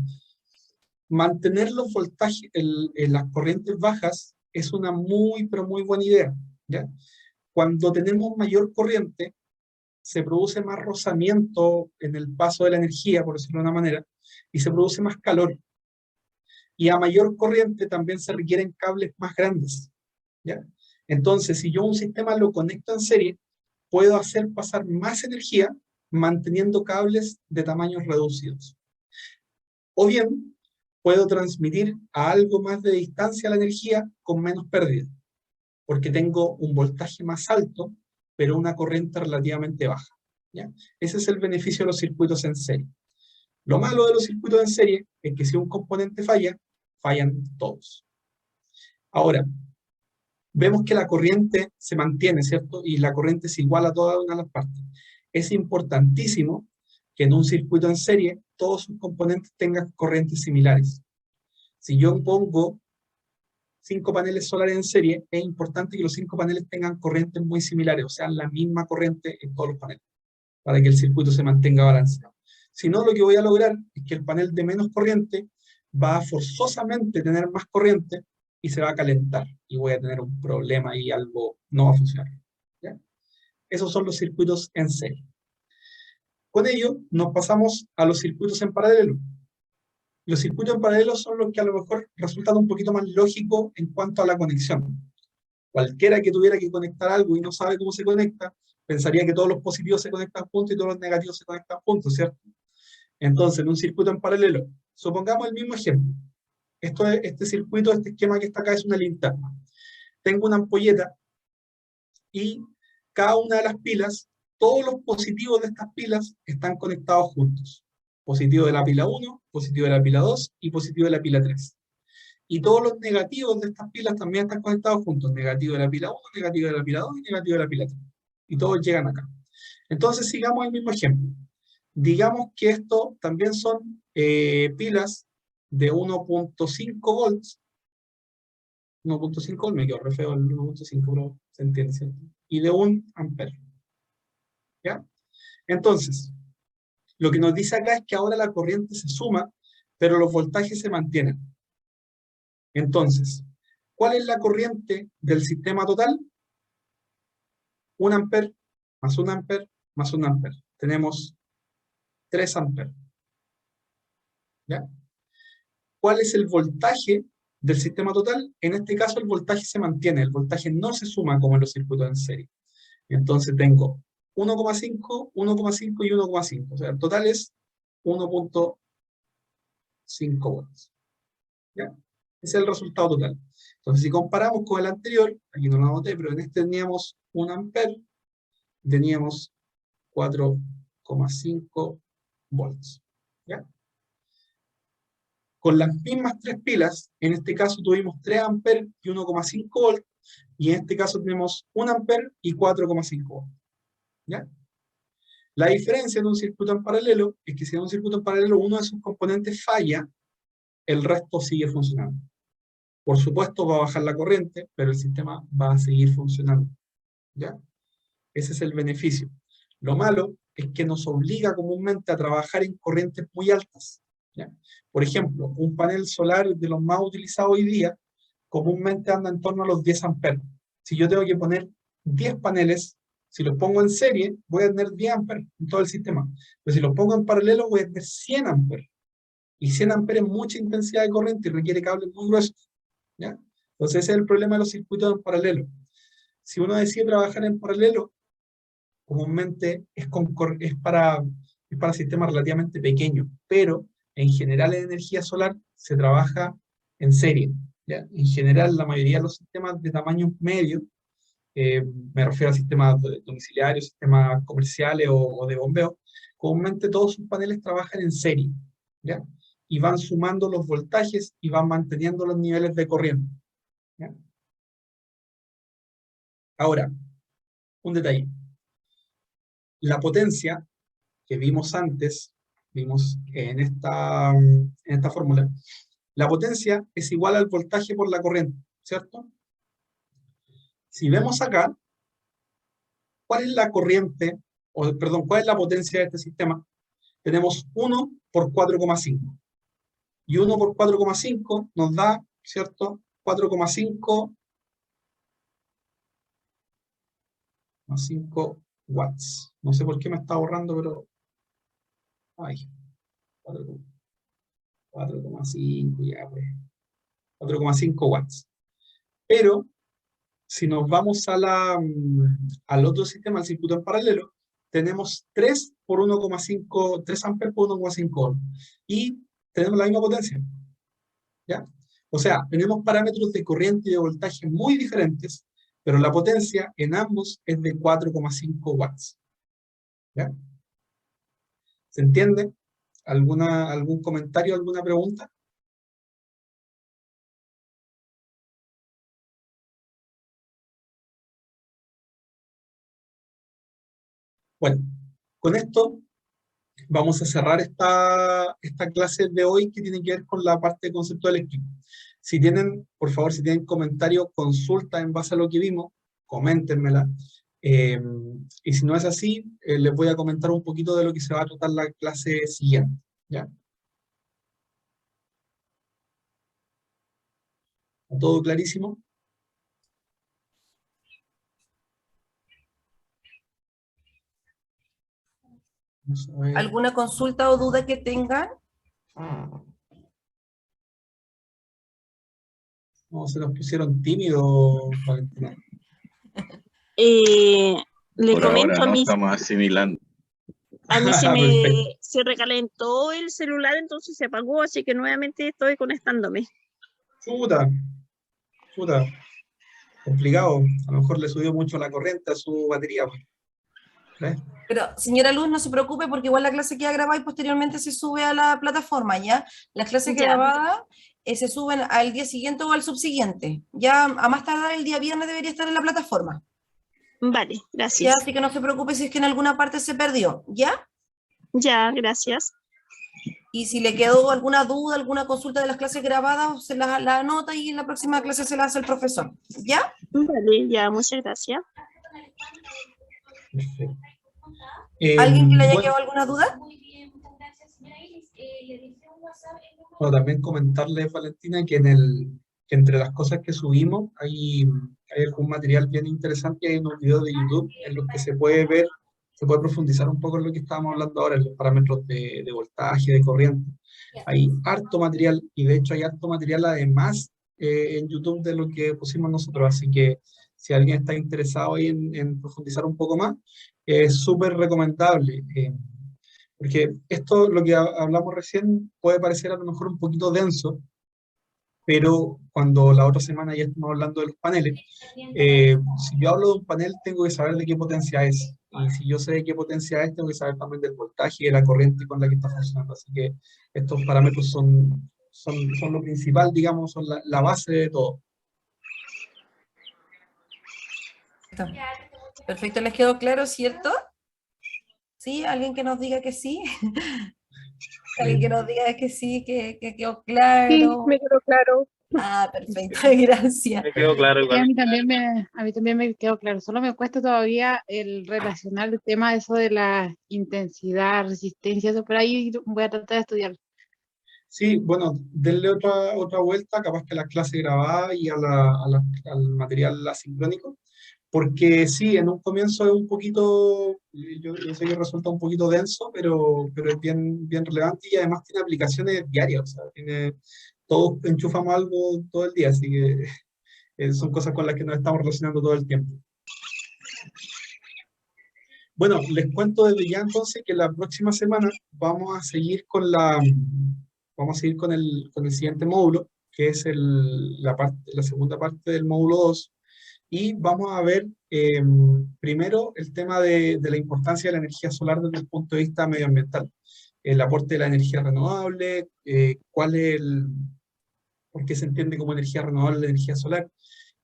Mantener los voltajes en las corrientes bajas es una pero muy buena idea. ¿Ya? Cuando tenemos mayor corriente, se produce más rozamiento en el paso de la energía, por decirlo de una manera, y se produce más calor. Y a mayor corriente también se requieren cables más grandes. ¿Ya? Entonces, si yo un sistema lo conecto en serie, puedo hacer pasar más energía manteniendo cables de tamaños reducidos. O bien, puedo transmitir a algo más de distancia la energía con menos pérdida, porque tengo un voltaje más alto, pero una corriente relativamente baja. ¿Ya? Ese es el beneficio de los circuitos en serie. Lo malo de los circuitos en serie es que si un componente falla, fallan todos. Ahora, vemos que la corriente se mantiene, ¿cierto? Y la corriente es igual a todas una de las partes. Es importantísimo que en un circuito en serie todos sus componentes tengan corrientes similares. Si yo pongo 5 paneles solares en serie, es importante que los 5 paneles tengan corrientes muy similares, o sea, la misma corriente en todos los paneles, para que el circuito se mantenga balanceado. Si no, lo que voy a lograr es que el panel de menos corriente va a forzosamente tener más corriente y se va a calentar, y voy a tener un problema y algo no va a funcionar. ¿Ya? Esos son los circuitos en serie. Con ello, nos pasamos a los circuitos en paralelo. Los circuitos en paralelo son los que a lo mejor resultan un poquito más lógicos en cuanto a la conexión. Cualquiera que tuviera que conectar algo y no sabe cómo se conecta, pensaría que todos los positivos se conectan juntos y todos los negativos se conectan juntos, ¿cierto? Entonces, en un circuito en paralelo, supongamos el mismo ejemplo. Este circuito, este esquema que está acá es una linterna. Tengo una ampolleta y cada una de las pilas, todos los positivos de estas pilas están conectados juntos. Positivo de la pila 1, positivo de la pila 2 y positivo de la pila 3. Y todos los negativos de estas pilas también están conectados juntos. Negativo de la pila 1, negativo de la pila 2 y negativo de la pila 3. Y todos llegan acá. Entonces sigamos el mismo ejemplo. Digamos que esto también son pilas de 1.5 volts. 1.5 volts, me quedo re feo el 1.5, pero se entiende, ¿cierto? Y de 1 ampere. ¿Ya? Entonces, lo que nos dice acá es que ahora la corriente se suma, pero los voltajes se mantienen. Entonces, ¿cuál es la corriente del sistema total? 1 ampere más 1 ampere más 1 ampere. Tenemos 3 amperes. ¿Ya? ¿Cuál es el voltaje del sistema total? En este caso el voltaje se mantiene, el voltaje no se suma como en los circuitos en serie. Entonces tengo 1,5, 1,5 y 1,5. O sea, el total es 1.5 volts. ¿Ya? Ese es el resultado total. Entonces, si comparamos con el anterior, aquí no lo anoté, pero en este teníamos 1 ampere, teníamos 4,5 volts. ¿Ya? Con las mismas 3 pilas, en este caso tuvimos 3 amperes y 1,5 volts, y en este caso tenemos 1 ampere y 4,5 volts. ¿Ya? La diferencia de un circuito en paralelo es que si en un circuito en paralelo uno de sus componentes falla, el resto sigue funcionando. Por supuesto va a bajar la corriente, pero el sistema va a seguir funcionando. ¿Ya? Ese es el beneficio. Lo malo es que nos obliga comúnmente a trabajar en corrientes muy altas. ¿Ya? Por ejemplo, un panel solar de los más utilizados hoy día, comúnmente anda en torno a los 10 amperes. Si yo tengo que poner 10 paneles, si los pongo en serie, voy a tener 10 amperes en todo el sistema. Pero si los pongo en paralelo, voy a tener 100 amperes. Y 100 amperes es mucha intensidad de corriente y requiere cables muy gruesos. ¿Ya? Entonces ese es el problema de los circuitos en paralelo. Si uno decide trabajar en paralelo, comúnmente es para sistemas relativamente pequeños, pero en general en energía solar se trabaja en serie. ¿ya? En general, la mayoría de los sistemas de tamaño medio, me refiero a sistemas domiciliarios, sistemas comerciales o de bombeo, comúnmente todos sus paneles trabajan en serie, ¿ya? Y van sumando los voltajes y van manteniendo los niveles de corriente, ¿ya? Ahora, un detalle. La potencia que vimos antes, vimos en esta fórmula, la potencia es igual al voltaje por la corriente, ¿cierto? Si vemos acá, ¿cuál es la corriente, o perdón, cuál es la potencia de este sistema? Tenemos 1 por 4,5. Y 1 por 4,5 nos da, ¿cierto? 4,5 más 5 watts. No sé por qué me está ahorrando, pero... Ay, 4,5 ya, pues. 4,5 watts. Pero, si nos vamos al otro sistema, al circuito en paralelo, tenemos 3 por 1,5, 3 amperes por 1,5 ohms. Y tenemos la misma potencia, ¿ya? O sea, tenemos parámetros de corriente y de voltaje muy diferentes, pero la potencia en ambos es de 4,5 watts. ¿Ya? ¿Se entiende? ¿Algún comentario, alguna pregunta? Bueno, con esto vamos a cerrar esta clase de hoy que tiene que ver con la parte de concepto eléctrico. Si tienen, por favor, si tienen comentarios, consulta en base a lo que vimos, coméntenmela. Y si no es así, les voy a comentar un poquito de lo que se va a tratar la clase siguiente, ¿ya? ¿Todo clarísimo? Vamos a ver. ¿Alguna consulta o duda que tengan? No, se nos pusieron tímidos, Valentina. Le Por ahora comento a no mí, estamos asimilando. a mí Perfecto. se recalentó el celular, entonces se apagó, así que nuevamente estoy conectándome. Chuta, chuta. Complicado. A lo mejor le subió mucho la corriente a su batería, pues. ¿Ves? Pero, señora Luz, no se preocupe porque igual la clase queda grabada y posteriormente se sube a la plataforma, ¿ya? Las clases Ya. grabadas se suben al día siguiente o al subsiguiente. Ya a más tardar el día viernes debería estar en la plataforma. Vale, ¿Ya? gracias. Así que no se preocupe si es que en alguna parte se perdió, ¿ya? Ya, gracias. Y si le quedó alguna duda, alguna consulta de las clases grabadas, se la anota y en la próxima clase se la hace el profesor, ¿ya? Vale, ya, muchas gracias. Perfecto. ¿Alguien que le haya Bueno, quedado alguna duda? bueno, también comentarles, Valentina, que que entre las cosas que subimos hay algún material bien interesante, hay unos videos de YouTube en los que se puede ver, se puede profundizar un poco en lo que estábamos hablando ahora, en los parámetros de voltaje, de corriente. Hay harto material, y de hecho hay harto material además en YouTube de lo que pusimos nosotros, así que si alguien está interesado ahí en profundizar un poco más, es súper recomendable. Porque esto, lo que hablamos recién, puede parecer a lo mejor un poquito denso, pero cuando la otra semana ya estamos hablando de los paneles, si yo hablo de un panel, tengo que saber de qué potencia es. Y si yo sé de qué potencia es, tengo que saber también del voltaje y de la corriente con la que está funcionando. Así que estos parámetros son lo principal, digamos, son la base de todo. Perfecto, ¿les quedó claro, cierto? ¿Sí? ¿Alguien que nos diga que sí? Alguien que nos diga que sí, que quedó claro. Sí, me quedó claro. Ah, perfecto, gracias. Me quedó claro Sí, igual. a mí también me quedó claro. Solo me cuesta todavía el relacionar el tema de eso de la intensidad, resistencia, eso, pero ahí voy a tratar de estudiarlo. Sí, bueno, denle otra vuelta, capaz que a la clase grabada y al material asincrónico, porque sí, en un comienzo es un poquito, yo sé que resulta un poquito denso, pero es bien relevante y además tiene aplicaciones diarias, o sea, todos enchufamos algo todo el día, así que son cosas con las que nos estamos relacionando todo el tiempo. Bueno, les cuento desde ya entonces que la próxima semana vamos a seguir con el siguiente módulo, que es la segunda parte del módulo 2, y vamos a ver primero el tema de la importancia de la energía solar desde el punto de vista medioambiental, el aporte de la energía renovable, por qué se entiende como energía renovable la energía solar,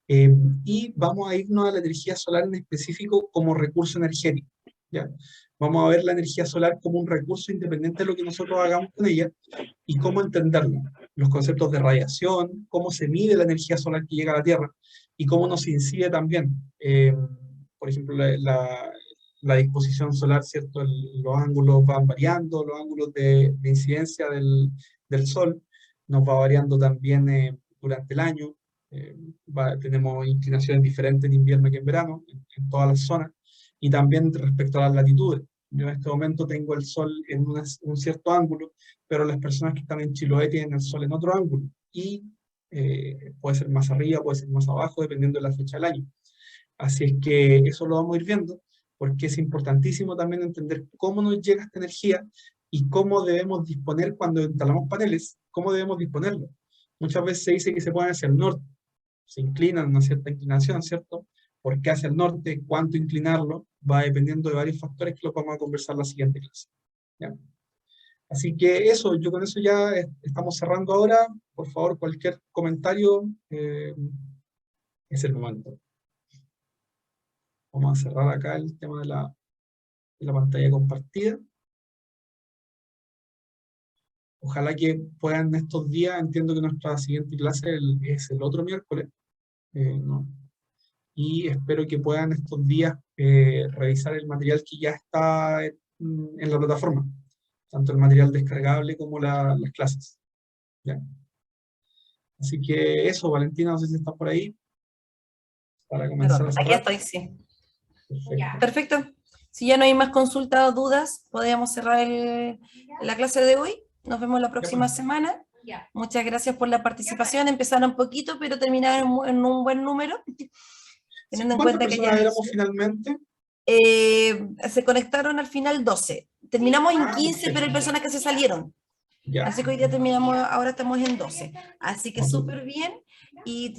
y vamos a irnos a la energía solar en específico como recurso energético, ¿ya? Vamos a ver la energía solar como un recurso independiente de lo que nosotros hagamos con ella y cómo entenderla, los conceptos de radiación, cómo se mide la energía solar que llega a la Tierra y cómo nos incide también. Por ejemplo, la disposición solar, ¿cierto? Los ángulos van variando, los ángulos de incidencia del Sol nos va variando también durante el año. Tenemos inclinaciones diferentes en invierno que en verano, en todas las zonas, y también respecto a las latitudes. Yo en este momento tengo el Sol en un cierto ángulo, pero las personas que están en Chiloé tienen el Sol en otro ángulo, y puede ser más arriba, puede ser más abajo, dependiendo de la fecha del año. Así es que eso lo vamos a ir viendo, porque es importantísimo también entender cómo nos llega esta energía y cómo debemos disponer cuando instalamos paneles, cómo debemos disponerlo. Muchas veces se dice que se ponen hacia el norte, se inclinan una cierta inclinación, ¿cierto? ¿Por qué hacia el norte? ¿Cuánto inclinarlo? Va dependiendo de varios factores que lo vamos a conversar en la siguiente clase, ¿ya? Así que eso, yo con eso ya estamos cerrando ahora. Por favor, cualquier comentario, es el momento. Vamos a cerrar acá el tema de la pantalla compartida. Ojalá que puedan estos días, entiendo que nuestra siguiente clase es el otro miércoles, ¿no? Y espero que puedan estos días revisar el material que ya está en la plataforma, tanto el material descargable como las clases, ¿ya? Así que eso, Valentina, no sé si estás por ahí, para comenzar a cerrar. Aquí estoy, sí. Perfecto. Perfecto. Si ya no hay más consultas o dudas, podríamos cerrar la clase de hoy. Nos vemos la próxima semana. Muchas gracias por la participación. Empezaron un poquito, pero terminaron en un buen número. Teniendo en cuenta que ya éramos finalmente? Se conectaron al final 12. Terminamos en 15, pero hay personas que se salieron. Ya. Así que hoy día terminamos, ahora estamos en 12. Así que súper bien. Y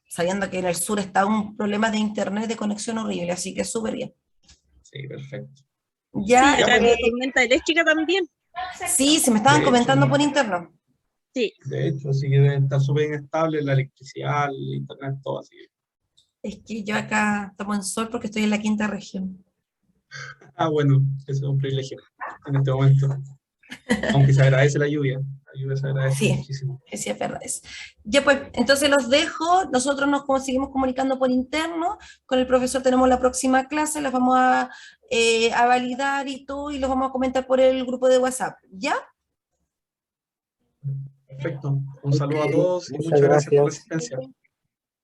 sabiendo que en el sur está un problema de internet, de conexión horrible, así que súper bien. Sí, perfecto. Ya, sí, acá había tormenta eléctrica también. Sí, se me estaban comentando por interno. Sí. De hecho, sí que debe estar súper inestable la electricidad, el internet, todo así. Es que yo acá estamos en sol porque estoy en la quinta región. Ah, bueno, eso es un privilegio en este momento. Aunque se agradece la lluvia se agradece muchísimo. Sí, es verdad. Ya pues, entonces los dejo. Nosotros nos seguimos comunicando por interno. Con el profesor tenemos la próxima clase, las vamos a validar y todo, y los vamos a comentar por el grupo de WhatsApp. ¿Ya? Perfecto. Un saludo a todos y Muchas muchas gracias por la gracias. asistencia.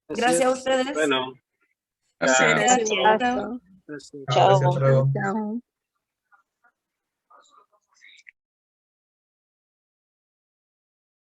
Gracias a ustedes. Bueno. Gracias. Chao. Gracias, hasta luego. Chao.